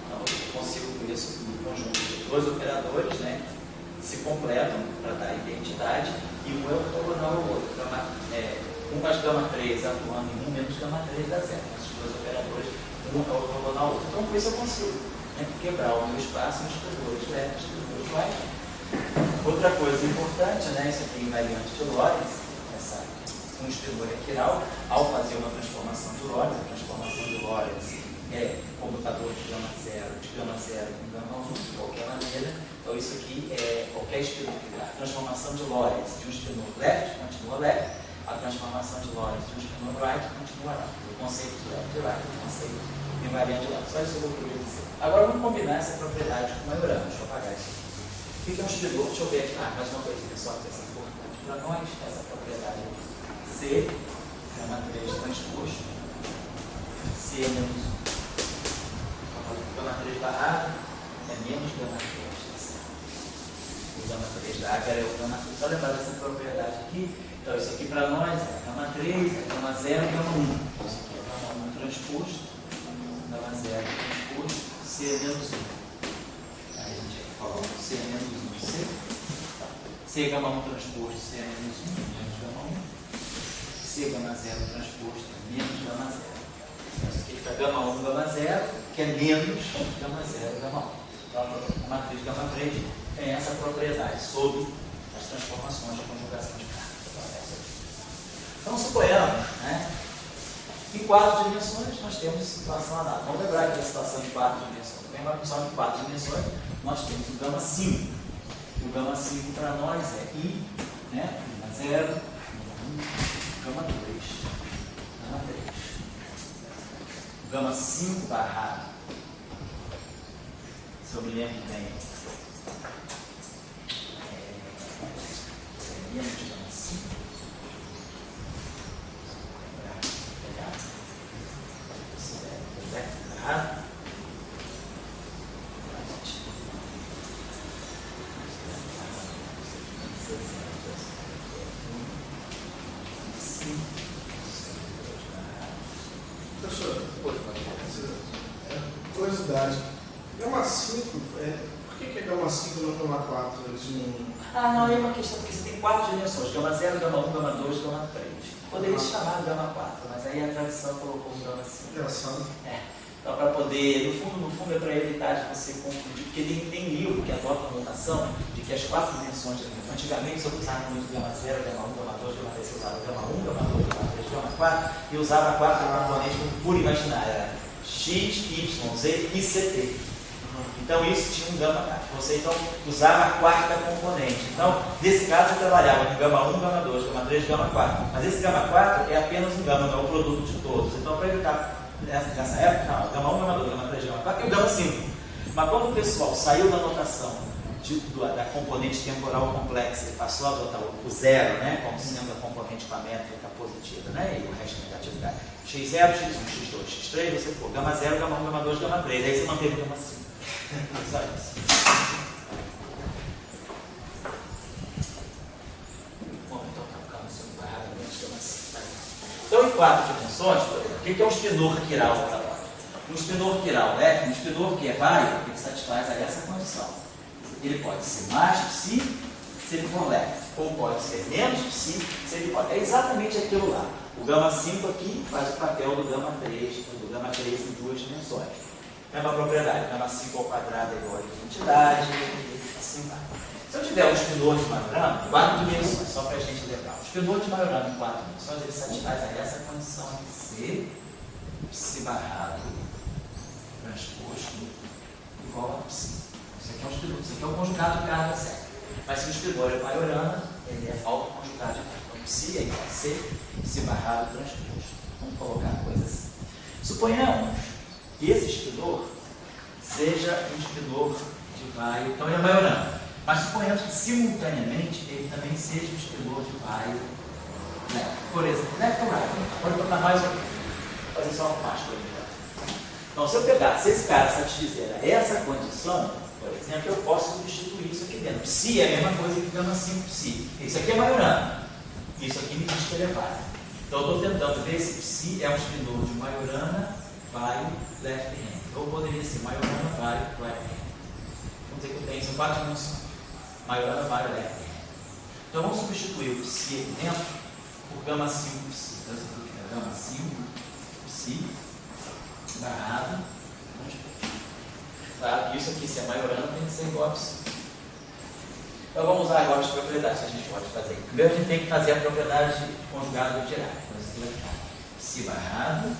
Então eu consigo com isso, um conjunto de dois operadores, né, se completam para dar identidade e um é ortogonal ao outro. 1 mais gama 3 atuando em 1 menos gama 3 dá 0. Esses dois operadores, um é ortogonal ao outro. Então com isso eu consigo, né, quebrar o meu espaço nos espidores left e nos right. Outra coisa importante, né, isso aqui é invariante de Lorentz, um espidor é quiral, ao fazer uma transformação de Lorentz, a transformação de Lorentz é comutador de gama 0 com gama 1, de qualquer maneira. Então isso aqui é qualquer espinor. A transformação de Lorentz de um espinor left continua left, a transformação de Lorentz de um espinor right continua right. O conceito de left e right, o conceito invariante de Lorentz. Só isso que eu queria dizer. Agora vamos combinar essa propriedade com o Majorana. Deixa eu apagar isso aqui. O que é um espinor? Deixa eu ver aqui. Mais uma coisinha só que é importante para nós, essa propriedade C, gama 3 transposto, C é menos 1. Gama 3 barrado é menos gama 3. O gama 3 da água é o gama 3. Só lembrar dessa propriedade aqui. Então, isso aqui para nós é gama 3, é gama 0 e gama 1. Isso aqui é gama 1 transposto, gama 0 transposto, C é menos 1. Aí a gente falou C é menos 1. C é gama 1 transposto, C é menos 1, menos gama 1. C gama 0 transposto, menos gama 0. Isso aqui fica gama 1, gama 0, que é menos gama 0, gama 1. Então, a matriz gama 3 tem essa propriedade sobre as transformações de conjugação de carga. Então, suponhamos, né, em 4 dimensões nós temos situação análise. Vamos lembrar que a situação de 4 dimensões. Tem uma função de 4 dimensões, nós temos o gama 5. E o gama 5 para nós é I, né, gama 0, gama 1. Gama 2, gama 3, gama 5 barrado, se eu me lembro bem, menos de gama 5, barrado, Professor, curiosidade, gama 5, por que é gama 5 e não gama 4? Não, é uma questão, porque você tem 4 dimensões, gama 0, gama 1, gama 2, gama 3. Poderia se chamar de gama 4, mas aí a tradição colocou o gama 5. Engraçado. Então, para poder, no fundo é para evitar de você confundir, porque tem livro que adota a notação de que as 4 dimensões, antigamente se eu usava muito gama 0, gama 1, gama 2, gama 3, você usava gama 1, gama 2, gama 3, gama 4, e usava 4 componentes como pura imaginária, X, Y, Z e CT. Então isso tinha um gama 4. Você então usava a quarta componente. Então, nesse caso, eu trabalhava com gama 1, gama 2, gama 3, gama 4. Mas esse gama 4 é apenas um gama, não é o produto de todos. Então, para evitar nessa época, não, gama 1, gama 2, gama 3, gama 4 e o gama 5. Mas quando o pessoal saiu da notação da componente temporal complexa e passou a adotar o zero, né, como sendo a componente com a métrica positiva, né, e o resto negativo, x0, x1, x2, x3, você for gama 0, gama 1, gama 2, gama 3, aí você manteve gama 5. Só isso. Vamos tocar o carro no seu barrado, gama 5. Então, em 4 dimensões, o que é um espinor quiral para nós? Um espinor quiral é um espinor que é vário, ele satisfaz a essa condição. Ele pode ser mais psi se ele for leve, ou pode ser menos psi se ele for. É exatamente aquilo lá. O gama 5 aqui faz o papel do gama 3, em 2 dimensões. Mesma propriedade, gama 5 ao quadrado é igual a identidade, e assim vai. Se eu tiver um espinor de Majorana, 4 dimensões, só para a gente lembrar. O espinor de Majorana em 4 dimensões, ele satisfaz a essa condição de ser psi barrado transposto igual a psi. Isso aqui é um espinor, isso aqui é um conjugado de carga certa. Mas se o espinor é Majorana, ele é autoconjugado de carga. Então, psi é igual a C, psi barrado transposto. Vamos colocar a coisa assim. Suponhamos que esse espinor seja um espinor de vaio, então ele é Majorana. Mas suponhamos que simultaneamente ele também seja um espinor de vaio leve. Por exemplo, left ou right. Pode botar mais ou fazer só um mais por exemplo. Então, se eu pegar, se esse cara satisfizer essa condição, por exemplo, eu posso substituir isso aqui dentro. Psi é a mesma coisa que gama 5 psi. Isso aqui é Majorana. Isso aqui me diz que ele é vaio. Então, eu estou tentando ver se psi é um espinor de Majorana, vaio, left hand. Ou poderia ser Majorana, vaio, right hand. Vamos dizer que eu tenho isso em 4 dimensões. Majorana, vaio, left hand. Então, vamos substituir o psi aqui dentro por gama 5 psi. Então, isso aqui fica gama 5 psi barrado transposto. Claro que isso aqui, se é Majorana, tem que ser igual a psi. Então vamos usar agora as propriedades que a gente pode fazer. Primeiro a gente tem que fazer a propriedade conjugada do direto. Então isso aqui vai ficar psi barrado,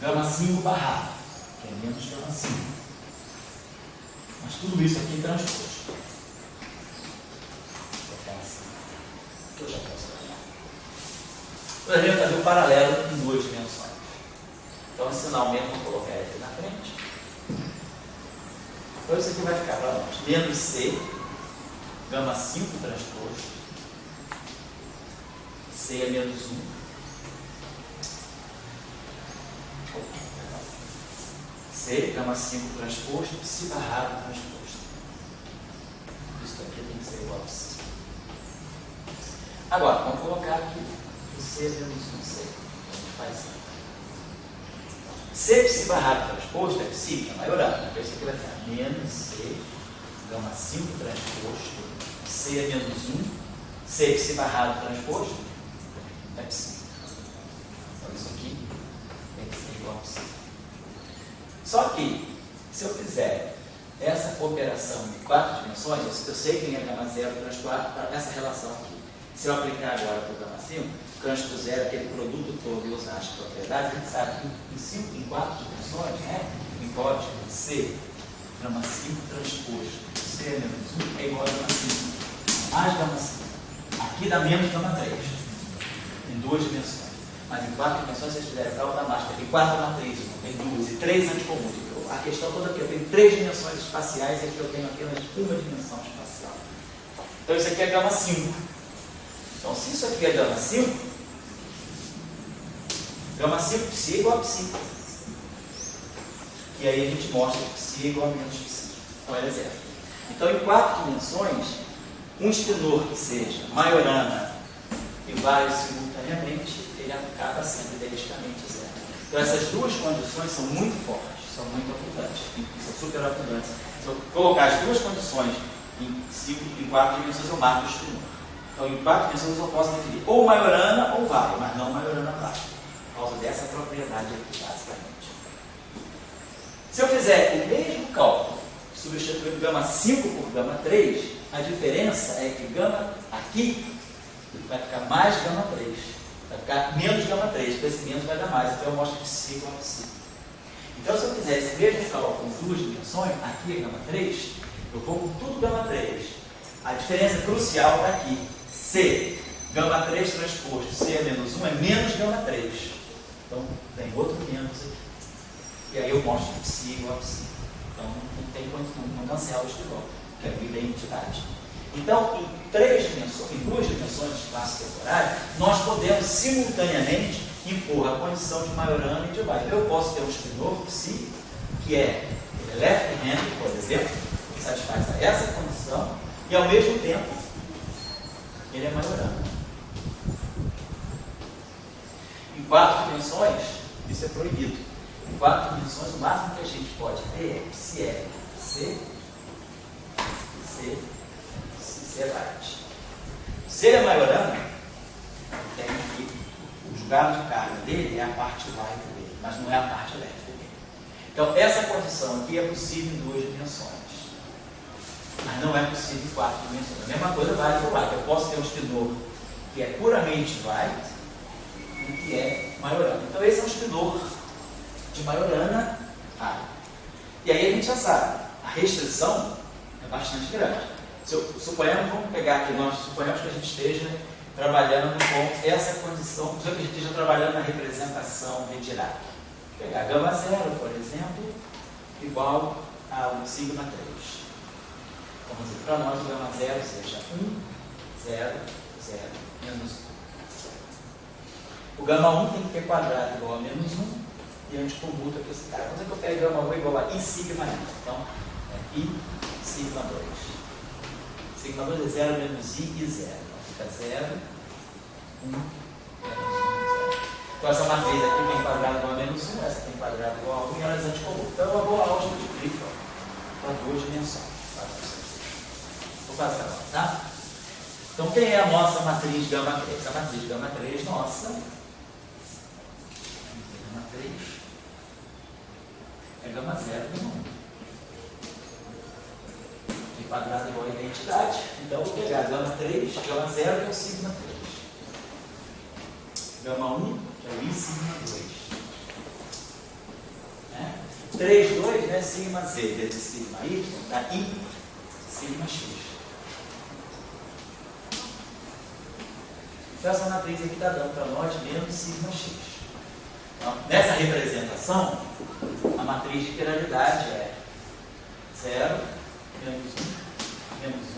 gama 5 barrado, que é menos gama 5. Mas tudo isso aqui transposto. Eu já posso trabalhar. Agora a gente vai fazer o paralelo em 2 dimensões. Então, esse sinal mesmo, vou colocar ele aqui na frente. Então, isso aqui vai ficar para nós. Menos C, gama 5 transposto. C é menos 1. C, gama 5 transposto, psi barrado transposto. Isso aqui tem que ser igual a psi. Agora, vamos colocar aqui o C é menos 1C. A gente faz assim. C psi barrado transposto é psi, que é Majorana. Então isso aqui vai ficar menos C, gama 5 transposto, C é menos 1, C psi barrado transposto é psi. Então isso aqui tem que ser igual a psi. Só que, se eu fizer essa operação de 4 dimensões, eu sei que é gama 0 transposto para essa relação aqui. Se eu aplicar agora para o gama 5, transpo zero, aquele produto todo e usar as propriedades, a gente sabe que em 4 dimensões, né, em código C, gama 5 transposto, C é menos 1 é igual a gama 5. Mais gama 5. Aqui dá menos gama 3. Em 2 dimensões. Mas em 4 dimensões, se vocês fizerem cálculo da mágica, tem 4 matrizes, tem 2 e 3 anticomuns. A questão toda aqui, eu tenho 3 dimensões espaciais e aqui eu tenho apenas 1 dimensão espacial. Então isso aqui é gama 5. Então, se isso aqui é gama 5, gama 5 psi é igual a psi. E aí a gente mostra que psi é igual a menos psi. Então, é zero. Então, em 4 dimensões, um espinor que seja Majorana e vaio simultaneamente, ele acaba sendo identicamente zero. Então, essas duas condições são muito fortes, são muito abundantes, são super abundantes. Se eu colocar as duas condições em 4 dimensões, eu marco o espinor. Então, em 4 dimensões, eu posso definir ou Majorana ou vaio, mas não Majorana vaio, por causa dessa propriedade aqui, basicamente. Se eu fizer o mesmo cálculo, substituindo gama 5 por gama 3, a diferença é que gama aqui vai ficar mais gama 3, vai ficar menos gama 3, porque esse menos vai dar mais, então eu mostro que psi igual a psi. Então, se eu fizer esse mesmo cálculo com duas dimensões, aqui é gama 3, eu vou com tudo gama 3. A diferença crucial está aqui. C, gama 3 transposto, C é menos 1, é menos gama 3. Então, tem outro menos aqui. E aí eu mostro que psi igual a psi. Então, não cancela o espirol, que é a identidade. Então, em duas dimensões de espaço temporário, nós podemos simultaneamente impor a condição de Majorana e de Weyl. Então, eu posso ter um spin-off psi, que é left-handed, por exemplo, que satisfaz essa condição, e ao mesmo tempo, ele é Majorana. Em 4 dimensões, isso é proibido. Em 4 dimensões, o máximo que a gente pode ter é psi é C, C, C é right. Se ele é Majorana, tem aqui, o julgado de carga dele é a parte right dele, mas não é a parte left dele. Então, essa condição aqui é possível em 2 dimensões, mas não é possível em 4 dimensões. A mesma coisa vale para o right. Eu posso ter um spinor que é puramente right e que é Majorana. Então, esse é um spinor de Majorana A. E aí a gente já sabe, a restrição é bastante grande. Suponhamos, vamos pegar aqui, nós suponhamos que a gente esteja trabalhando com essa condição, que a gente esteja trabalhando na representação de Dirac. Pegar gama 0, por exemplo, igual ao sigma 3. Vamos dizer, para nós o gama 0 seja 1, 0, 0, menos 1. O gama 1 tem que ter quadrado igual a menos 1, e a gente comuta com esse cara. Quando é que eu pego gama 1 igual a I sigma 1? Então, é I sigma 2. Sigma 2 é 0 menos I e 0. Então fica 0, 1, menos 1, 0. Então essa matriz aqui tem quadrado igual a menos 1, essa tem quadrado igual a 1 e elas anticomutam. Então é uma boa álgebra de Clifford para 2 dimensões. Vou passar agora, tá? Então quem é a nossa matriz gama 3? A matriz gama 3 nossa. Gama 3 é gama 0, gama 1. Quadrado igual a identidade, então eu vou pegar gama 3, gama 0, que é o sigma 3. Gama 1, que é o I sigma 2. Né? 3, 2, né? Sigma Z, vezes sigma Y, dá I sigma X. Então essa matriz aqui está dando para nós menos sigma X. Então, nessa representação, a matriz de quiralidade é 0, menos 1, menos 1, 0.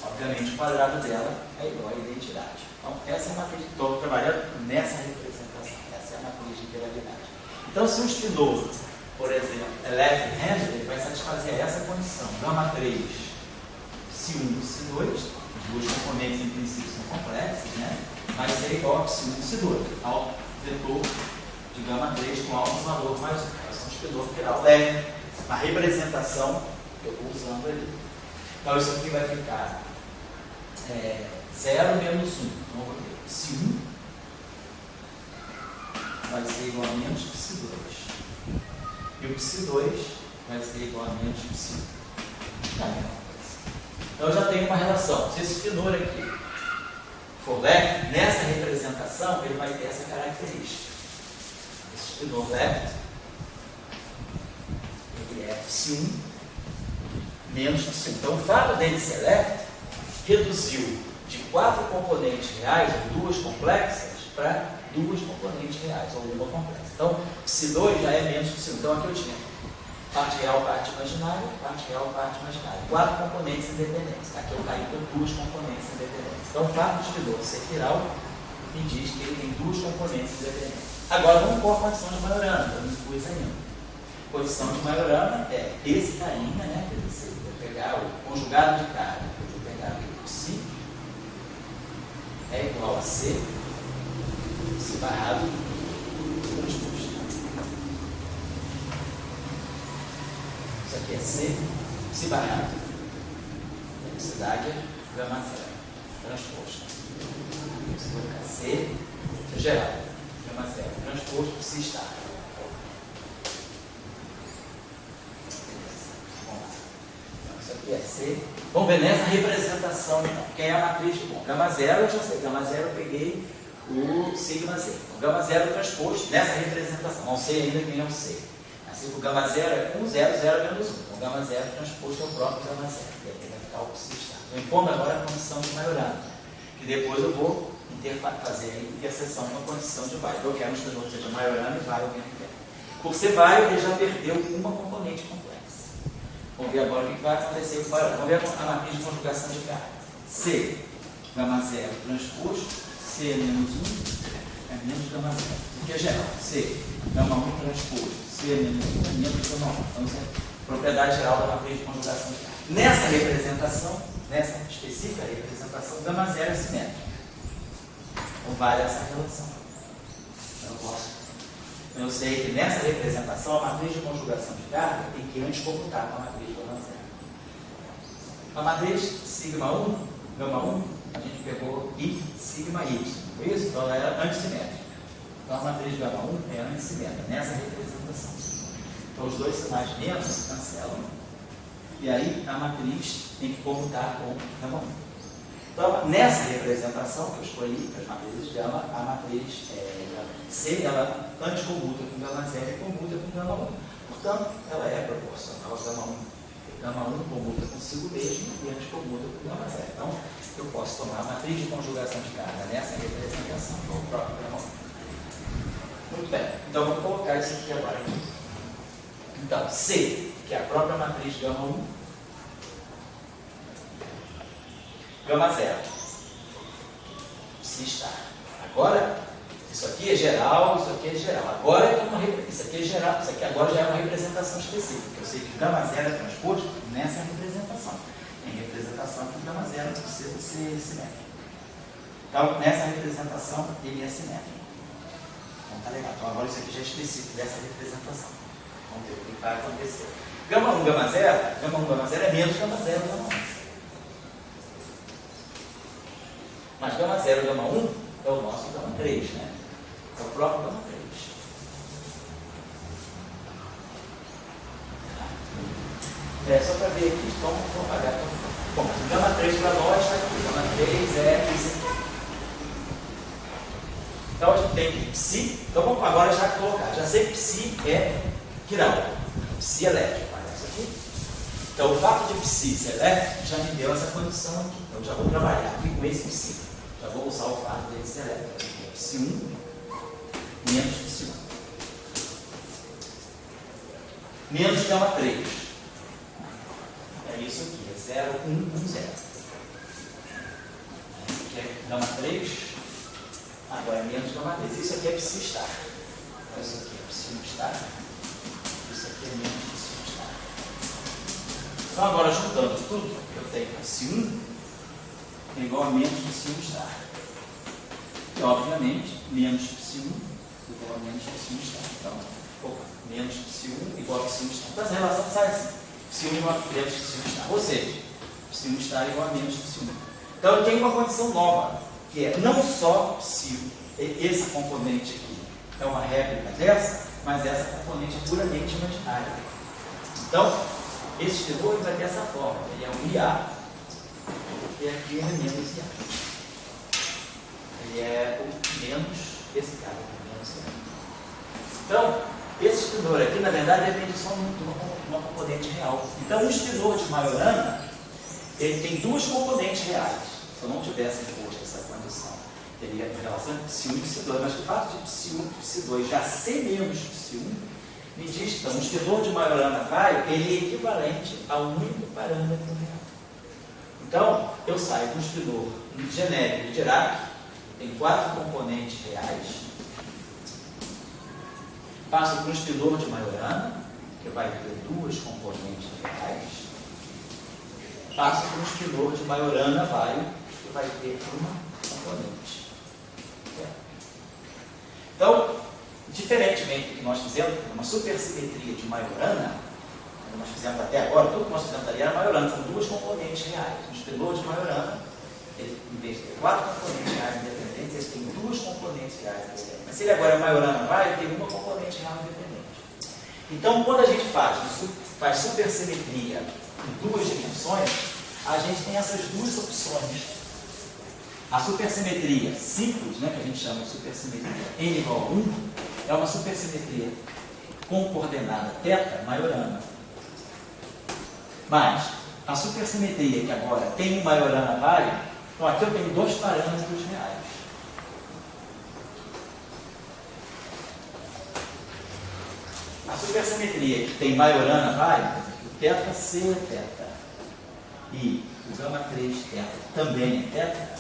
Obviamente, o quadrado dela é igual à identidade. Então, essa é a matriz. Estou trabalhando nessa representação. Essa é a matriz de quiralidade. Então, se um spinor, por exemplo, é left-handed, ele vai satisfazer essa condição. Gama 3, psi 1 e psi 2. Os dois componentes, em princípio, são complexos, né? Mas é igual a psi 1 e psi 2. Ao vetor de gama 3 com alto valor mais 1. Esse é um spinor viral leve. A representação eu vou usando ali. Então isso aqui vai ficar 0 menos 1. Então eu vou ter psi 1 vai ser igual a menos psi 2. E o psi 2 vai ser igual a menos psi 1. Então eu já tenho uma relação. Se esse spinor aqui for left, nessa representação ele vai ter essa característica. Esse spinor left ele é psi 1 menos psi 1. Então, o fato dele ser left reduziu de 4 componentes reais, ou 2 complexas, para 2 componentes reais, ou 1 complexa. Então, psi 2 já é menos psi 1. Então, aqui eu tinha parte real, parte imaginária, parte real, parte imaginária. 4 componentes independentes. Aqui eu caí com 2 componentes independentes. Então, o fato do spinor ser viral me diz que ele tem 2 componentes independentes. Agora, vamos pôr a condição de Majorana, eu não pus ainda. Condição de Majorana é esse carinha, né? Quer dizer, se eu pegar o conjugado de carga, eu vou pegar aqui o psi, é igual a C, psi barrado, transposto. Isso aqui é C, psi barrado, velocidade, gama 0, transposto. Isso vai ficar C, geral, gama 0, transposto, psi estável. Aqui é C. Vamos ver nessa representação, então. Quem é a matriz de bom? Gama 0 eu já sei. Gama 0 eu peguei o sigma Z. Então, gama 0 transposto nessa representação. Não sei ainda quem é o C. O gama 0 é 1, 0, 0 menos 1. O gama 0 transposto é o próprio gama 0. E aqui vai ficar o psi estar. Estou impondo agora a condição de Majorana, que depois eu vou fazer a interseção com a condição de Weyl. Eu quero que os outros sejam Majorana e Weyl ao mesmo tempo. Por ser Weyl, ele já perdeu uma componente complexa. Vamos ver agora o que vai acontecer com o Majorana. Vamos ver a matriz de conjugação de carga. C, gama 0 transposto, C menos 1 é menos gama 0. O que é geral? C, gama 1 transposto, C menos 1 é menos gama 1. Então, isso é propriedade geral da matriz de conjugação de carga. Nessa representação, nessa específica representação, gama 0 é simétrico. Então, vale essa relação. Eu sei que nessa representação, a matriz de conjugação de carga tem que antes computar com a matriz de gama 0. A matriz sigma 1, gama 1, a gente pegou I, sigma Y. Foi isso? Então, ela era antissimétrica. Então, a matriz de gama 1 é antissimétrica, nessa representação. Então, os dois sinais menos se cancelam. E aí, a matriz tem que computar com gama 1. Então, nessa representação que eu escolhi, as matrizes gama, a matriz C, ela antes commuta com gama 0 e commuta com gama 1. Portanto, ela é proporcional a gama 1. Gama 1 commuta consigo mesmo e antes commuta com gama 0. Então, eu posso tomar a matriz de conjugação de carga nessa representação com o próprio gama 1. Muito bem. Então, vamos colocar isso aqui agora. Então, C, que é a própria matriz de gama 1, gama 0. Se está. Agora, isso aqui é geral, isso aqui é geral. Agora isso aqui é geral, isso aqui agora já é uma representação específica. Eu sei que gama 0 é transposto nessa representação. Em representação que o gama 0 precisa ser simétrico. Então, nessa representação, ele é simétrico. Então, tá legal. Então, agora isso aqui já é específico dessa representação. Vamos ver o que vai acontecer. Gama 1, gama 0, gama 1, gama 0 é menos gama 0, gama 1. Mas gama 0 gama 1 é o nosso gama 3, né? É o próprio gama 3. Só para ver aqui, então vamos apagar. Bom, mas o gama 3 para nós está aqui. O gama 3 é isso aqui. Então a gente tem que psi. Então vamos agora já colocar. Já sei que psi é quiral. Psi elétrico. Olha isso aqui. Então o fato de psi ser elétrico já me deu essa condição aqui. Então já vou trabalhar aqui com esse psi. Já vou usar o fato dele ser elétrico. Psi 1 menos psi 1. Menos gama 3. É isso aqui. É 0, 1, 1, 0. Isso aqui é gama 3. Agora é menos gama 3. Isso aqui é psi estar. Então isso aqui é psi 1 estar. Isso aqui é menos psi 1 estar. Então agora juntando tudo, eu tenho psi 1 é igual a menos psi 1 estar. E obviamente, menos psi 1 igual a menos psi 1 estar. Então, menos psi 1 igual a psi 1 estar. Então essa relação sai assim. Psi 1 igual a menos psi 1 estar. Ou seja, psi 1 estar igual a menos psi 1. Então eu tenho uma condição nova, que é não só psi 1, esse componente aqui é uma réplica dessa, mas essa componente é puramente imaginária. Então, esse escritor vai ter essa forma. Ele é um IA, e aqui é menos IA. Ele é o menos esse cara, menos IA. Então, esse escritor aqui, na verdade, depende só de uma componente real. Então, um escritor de Majorana, ele tem duas componentes reais. Se eu não tivesse imposto essa condição, teria relação entre psi 1 e psi 2. Mas o fato de psi 1 e psi 2 já ser menos psi 1, me diz que então, um escritor de Majorana Weyl, ele é equivalente a um único parâmetro real. Então, eu saio do escritor genérico de Dirac, tem 4 componentes reais, passo para o escritor de Majorana, que vai ter 2 componentes reais, passo para o escritor de Majorana Weyl, que vai ter uma componente. Então, diferentemente do que nós fizemos, uma supersimetria de Majorana, que nós fizemos até agora, tudo que nós fizemos ali era Majorana, são 2 componentes reais. O escritor de Majorana, ele, em vez de ter 4 componentes reais independentes, ele tem 2 componentes reais independentes. Mas se ele agora é Majorana Weyl, ele tem uma componente real independente. Então, quando a gente faz supersimetria em 2 dimensões, a gente tem essas 2 opções. A supersimetria simples, né, que a gente chama de supersimetria n igual a 1, é uma supersimetria com coordenada θ, Majorana. Mas a supersimetria que agora tem um Majorana vário, então aqui eu tenho dois parâmetros reais. A supersimetria que tem Majorana vário, o θc é θ e o gama 3 θ também é θ,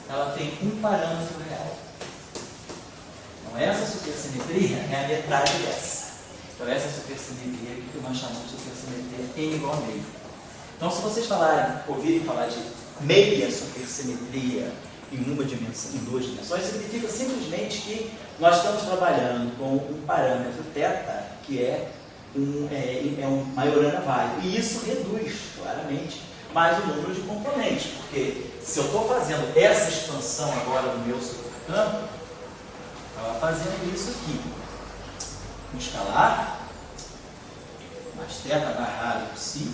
ela tem um parâmetro real. Então essa supersimetria é a metade dessa. Então essa supersimetria que nós chamamos de supersimetria N igual a meio. Então se vocês ouvirem falar de meia supersimetria em uma dimensão, em duas dimensões, significa simplesmente que nós estamos trabalhando com um parâmetro θ que é um Majorana vário. E isso reduz claramente mais o número de componentes, porque se eu estou fazendo essa expansão agora no meu supercampo, estava fazendo isso aqui. Um escalar, mais θ barrado psi,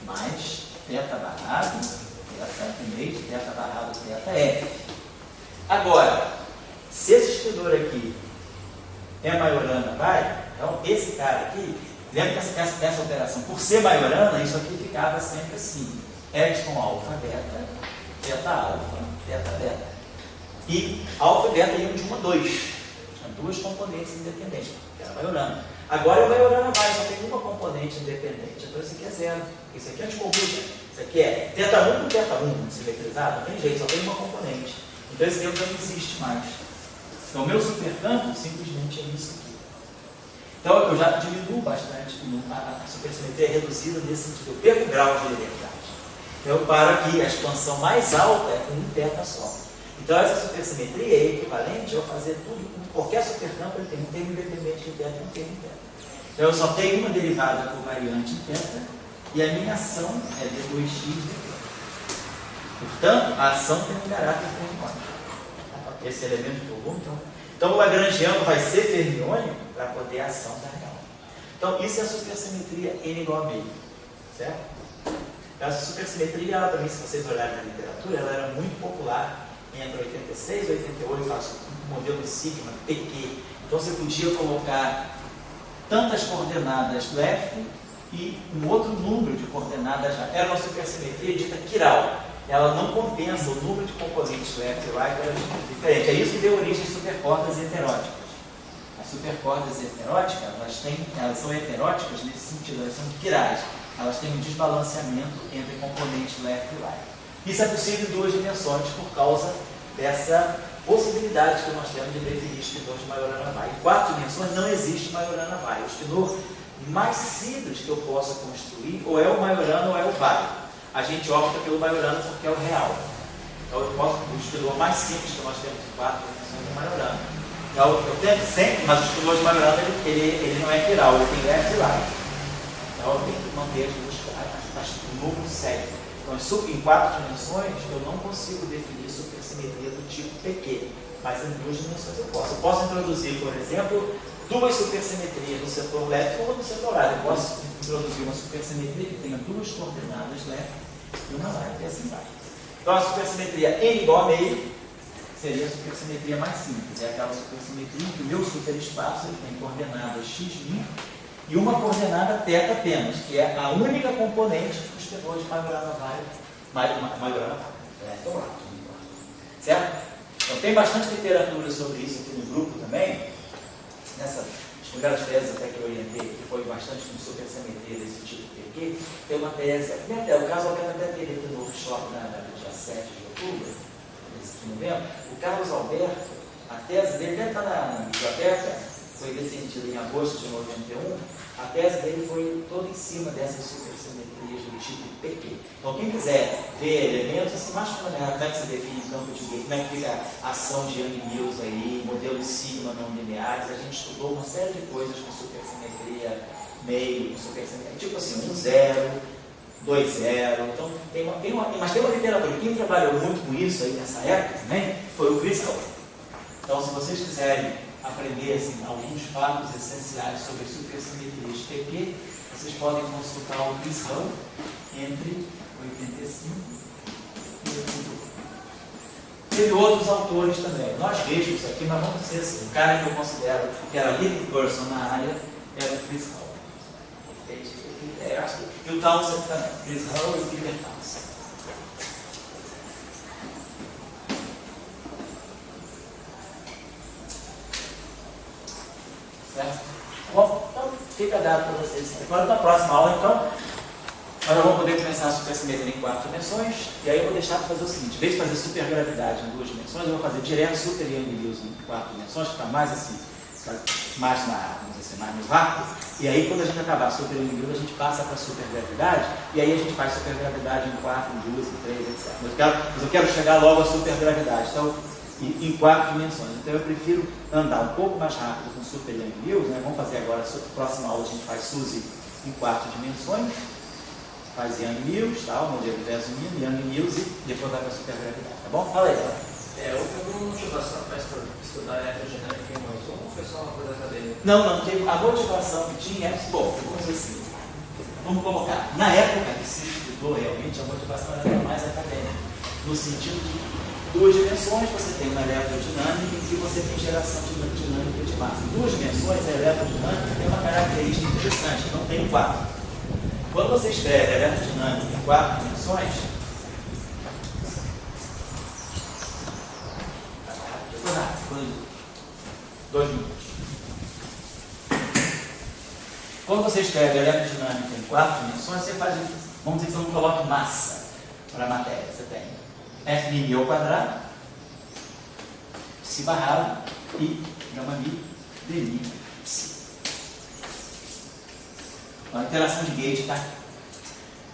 mais θ barrado, θ image, θ barrado, θf. Agora, se esse escritor aqui é Majorana vário, então esse cara aqui, lembra que essa operação, por ser Majorana, isso aqui ficava sempre assim: epsilon alfa beta, θ alfa, θ beta. E alfa e beta iam de 1 a 2. Tinha duas componentes independentes, que era Majorana. Agora o Majorana vário só tem uma componente independente. Então isso aqui é zero. Isso aqui é anticomputa. Isso aqui é θ1 com θ1 simetrizado, não tem jeito, só tem uma componente. Então esse termo já não existe mais. Então o meu supercampo simplesmente é isso aqui. Então eu já diminuo bastante, a supersimetria é reduzida nesse sentido. Eu perco o grau de liberdade. Então eu paro aqui, a expansão mais alta é com um θ só. Então essa supersimetria é equivalente ao fazer tudo com qualquer supercampo, ele tem um termo independente de θ e um termo em θ. Então eu só tenho uma derivada por variante em θ e a minha ação é d2x dθ. Portanto, a ação tem um caráter fermiônico. Esse elemento de volume, então o lagrangiano vai ser fermiônico para poder a ação dar real. Então isso é a supersimetria N igual a meio, certo? Essa supersimetria, ela também, se vocês olharem na literatura, ela era muito popular entre 86 e 88, faço um modelo de sigma, PQ. Então você podia colocar tantas coordenadas left e um outro número de coordenadas. Era uma supersimetria dita chiral. Ela não compensa, o número de componentes left e right era diferente. É isso que deu origem às supercordas heteróticas. As supercordas heteróticas, elas são heteróticas nesse sentido, elas são chirais. Elas têm um desbalanceamento entre componentes left e right. Isso é possível em duas dimensões por causa dessa possibilidade que nós temos de definir esquinor de Majorana vário. Em 4 dimensões não existe Majorana vário. O esquinor mais simples que eu possa construir ou é o Majorana ou é o vário. A gente opta pelo Majorana porque é o real. Então o esquinor mais simples que nós temos em 4 dimensões é o Majorana. Então eu tento sempre, mas o esquinor de Majorana ele não é chiral, ele tem left e right. Então eu tenho que manter o número sério. Então, em 4 dimensões, eu não consigo definir supersimetria do tipo PQ, mas em 2 dimensões eu posso. Eu posso introduzir, por exemplo, 2 supersimetrias no setor left ou no setor right. Eu posso introduzir uma supersimetria que tenha 2 coordenadas left e uma right, e assim vai. Então, a supersimetria N igual a meio seria a supersimetria mais simples. É aquela supersimetria que o meu superespaço tem coordenadas x' e uma coordenada θ apenas, que é a única componente do esquinor de Majorana vário. Majorana vário. Certo? Então tem bastante literatura sobre isso aqui no grupo também. Nessas primeiras teses até que eu orientei, que foi bastante com supersimetria desse tipo PQ, tem uma tese. O caso Alberto até teve aqui no workshop no dia 7 de outubro, de novembro. O Carlos Alberto, a tese dele deve estar na biblioteca, foi defendida em agosto de 91, a tese dele foi toda em cima dessas supersimetrias do tipo PQ. Então, quem quiser ver elementos, assim, mais como é que se define o campo de Gauss, como é que fica a ação de Young-Mills aí, modelos sigma não lineares, a gente estudou uma série de coisas com supersimetria meio, com supersimetria, tipo assim, 1, 0, 2, 0. Então, mas tem uma literatura. Quem trabalhou muito com isso aí nessa época também foi o Chris Hull. Então, se vocês quiserem aprender assim, alguns fatos essenciais sobre supersimetrias PQ, vocês podem consultar o Chris Hull entre 85 e 88. Teve outros autores também. Nós vemos isso aqui, mas vamos dizer assim, o cara que eu considero que era lead person na área era o Chris Hall. E o Townsend também. Chris Hall e o Peter Townsend. Certo? Bom, então fica dado para vocês. Agora na próxima aula, então, nós vamos poder começar a supersimetria em 4 dimensões, e aí eu vou deixar para fazer o seguinte, em vez de fazer supergravidade em 2 dimensões, eu vou fazer direto super Young Mills em 4 dimensões, que está mais assim, mais na, vamos dizer assim, mais no vácuo, e aí quando a gente acabar super Young Mills, a gente passa para supergravidade, e aí a gente faz supergravidade em 4, em 2, em 3, etc. Mas eu quero chegar logo à supergravidade, então, em 4 dimensões. Então eu prefiro andar um pouco mais rápido com super Young Mills, né? Vamos fazer agora, a próxima aula a gente faz SUSY em 4 dimensões, faz Young Mills, tá? O modelo resumindo, Young Mills e depois vai para a supergravidade, tá bom? Fala aí. Houve alguma motivação para estudar eletrogênica em nós, ou foi só uma coisa acadêmica? Não, teve a motivação que tinha, bom, vamos dizer assim, vamos colocar, na época que se estudou realmente, a motivação era mais acadêmica, no sentido de 2 dimensões, você tem uma eletrodinâmica em que você tem geração de dinâmica de massa. Em 2 dimensões, a eletrodinâmica tem uma característica interessante, não tem 4. Quando você escreve eletrodinâmica em 4 dimensões, 2 minutos. Quando você escreve eletrodinâmica em 4 dimensões, você faz, vamos dizer que você não coloca massa para a matéria. Você tem F' ao quadrado, psi barrado e gama mi, dmi, psi. A interação de gauge está aqui.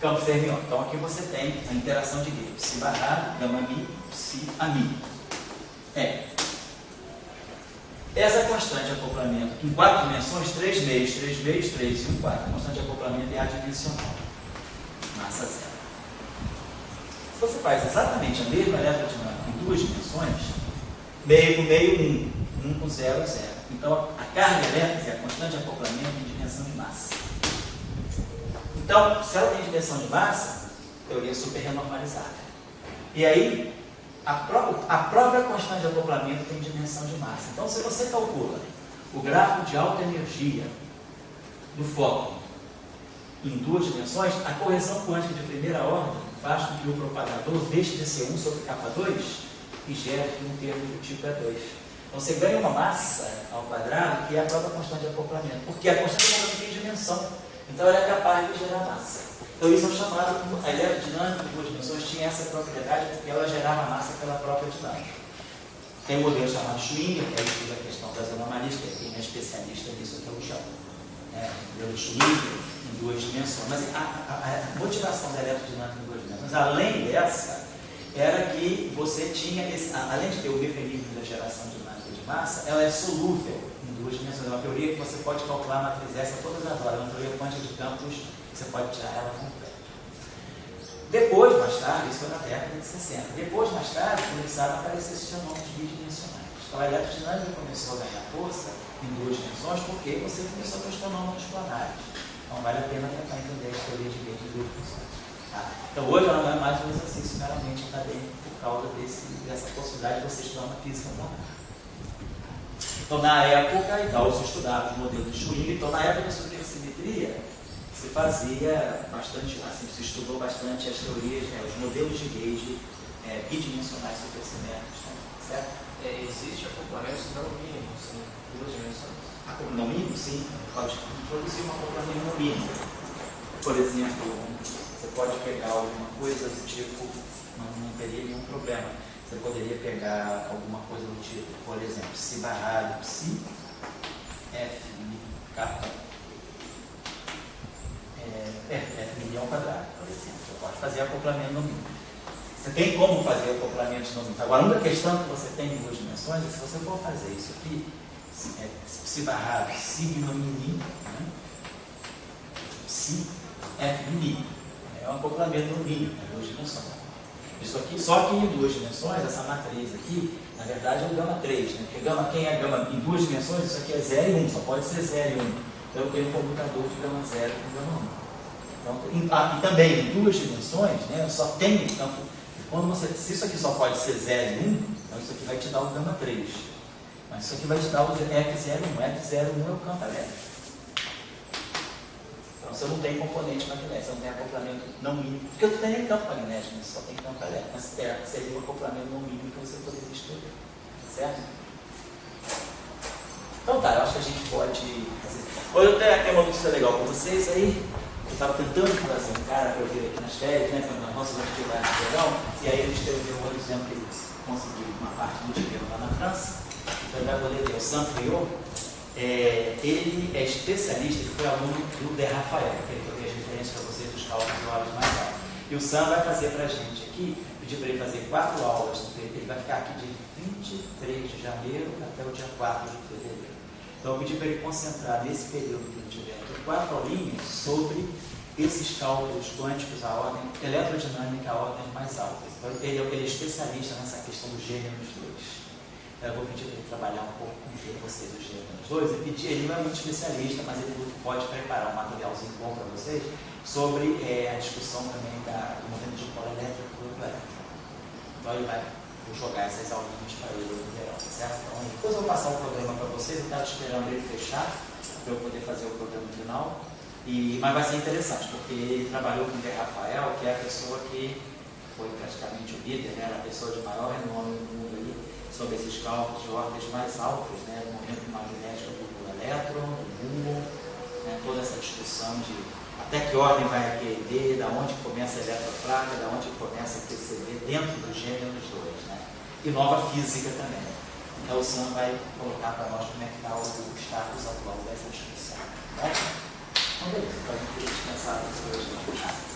Campo fermion. Então aqui você tem a interação de gauge. Psi barrado, gama mi, psi a mi. Essa constante de acoplamento em 4 dimensões, 3 meios, 3 meios, 3 e 1 quarto. A constante de acoplamento é adimensional. Massa zero. Se você faz exatamente a mesma eletrodinâmica em 2 dimensões, meio com meio, 1 com 0, 0. Então a carga elétrica, a constante de acoplamento tem dimensão de massa. Então, se ela tem dimensão de massa, teoria super renormalizada. E aí, a própria constante de acoplamento tem dimensão de massa. Então, se você calcula o gráfico de alta energia do fóton em 2 dimensões, a correção quântica de primeira ordem faz com que o propagador deixe de ser 1 sobre K2 e gere aqui um termo do tipo E2. Então, você ganha uma massa ao quadrado que é a própria constante de acoplamento, porque a constante de acoplamento tem dimensão. Então, ela é capaz de gerar massa. Então, isso é chamado, a eletrodinâmica de 2 dimensões tinha essa propriedade porque ela gerava massa pela própria dinâmica. Tem um modelo chamado Schwinger, que aí estuda a questão das anomalias, que quem é especialista nisso aqui é o João. O modelo Schwinger em 2 dimensões. Mas a motivação da eletrodinâmica em 2 dimensões, além dessa, era que você tinha, além de ter o mecanismo da geração dinâmica de massa, ela é solúvel em 2 dimensões. É uma teoria que você pode calcular a matriz S a todas as horas. É uma teoria quântica de campos. Você pode tirar ela completa. Depois, mais tarde, isso foi na década de 60. Depois, mais tarde, começaram a aparecer esses fenômenos bidimensionais. Então, a eletrodinâmica começou a ganhar força em 2 dimensões porque você começou a ter os fenômenos planares. Então, vale a pena tentar entender a teoria de gauge de 2 dimensões. Tá? Então, hoje ela não é mais um exercício meramente acadêmico por causa dessa possibilidade de você estudar uma física planar. Então, na época, então, se estudava o modelo de Schwinger. Então, na época da supersimetria, se fazia bastante, assim, se estudou bastante as teorias, os modelos de gauge bidimensionais supersimétricos, certo? Existe acoplamento não mínimo, sim, 2 dimensões? No mínimo, sim, pode introduzir um acoplamento no mínimo. Por exemplo, você pode pegar alguma coisa do tipo, não teria nenhum problema. Você poderia pegar alguma coisa do tipo, por exemplo, psi barrado, psi, F, K, F' ao quadrado, por exemplo. Você pode fazer acoplamento no mínimo. Você tem como fazer acoplamento no mínimo. Agora, a única questão que você tem em 2 dimensões é se você for fazer isso aqui, psi barrado, sigma mini, né? Psi, F mini. É um acoplamento no mínimo, em 2 dimensões. Isso aqui, só que em 2 dimensões, essa matriz aqui, na verdade é o gama 3, né? Porque quem é gama em 2 dimensões, isso aqui é 0 e 1, só pode ser 0 e 1. Então eu tenho um comutador de gama 0 com gama 1. Então, e também em 2 dimensões, né, eu só tenho campo Se isso aqui só pode ser 0 e 1, então isso aqui vai te dar o gama 3. Mas isso aqui vai te dar o F01. F01 é o campo elétrico. Então você não tem componente magnético, você não tem acoplamento não mínimo. Porque eu não tenho nem campo magnético, mas só tem campo elétrico. Mas seria um acoplamento não mínimo que você poderia escrever. Certo? Então tá, eu acho que a gente pode fazer. Hoje eu tenho aqui uma notícia legal para vocês aí. Eu estava tentando trazer um cara para eu vir aqui nas férias, né? Para nossas atividades de verão. E aí a gente teve um exemplo que ele conseguiu uma parte do dinheiro lá na França. Então ele vai poder ver o Sanfriot. Ele é especialista, ele foi aluno do De Rafael, aquele que eu dei as referências para vocês dos cálculos de horas mais altos. E o Sam vai fazer para a gente aqui, pedir para ele fazer 4 aulas, ele vai ficar aqui de 23 de janeiro até o dia 4 de fevereiro. Então eu pedi para ele concentrar nesse período que ele tiver aqui 4 aulinhas sobre esses cálculos quânticos, a ordem eletrodinâmica, a ordem mais alta. Então ele é especialista nessa questão do gêmeos 2. Eu vou pedir para ele trabalhar um pouco com vocês, os gêmeos 2. Ele não é muito especialista, mas ele pode preparar um materialzinho bom para vocês sobre a discussão também do movimento de polo elétrico e campo elétrico. Então ele vai jogar essas aulinhas para ele no verão, certo? Então depois eu vou passar o programa para vocês, eu estava esperando ele fechar para eu poder fazer o programa final. Mas vai ser interessante, porque ele trabalhou com o De Rafael, que é a pessoa que foi praticamente o líder, né? A pessoa de maior renome no mundo ali, sobre esses cálculos de ordens mais altas, né? Do momento magnético do elétron, do mundo, né? Toda essa discussão de até que ordem vai a QED, da onde começa a eletroplaca, da onde começa a PCB, dentro do gêmeos 2, né? E nova física também. Então o Sam vai colocar para nós como é que está o status atual dessa discussão. Tá? Então beleza, então a gente descansar hoje.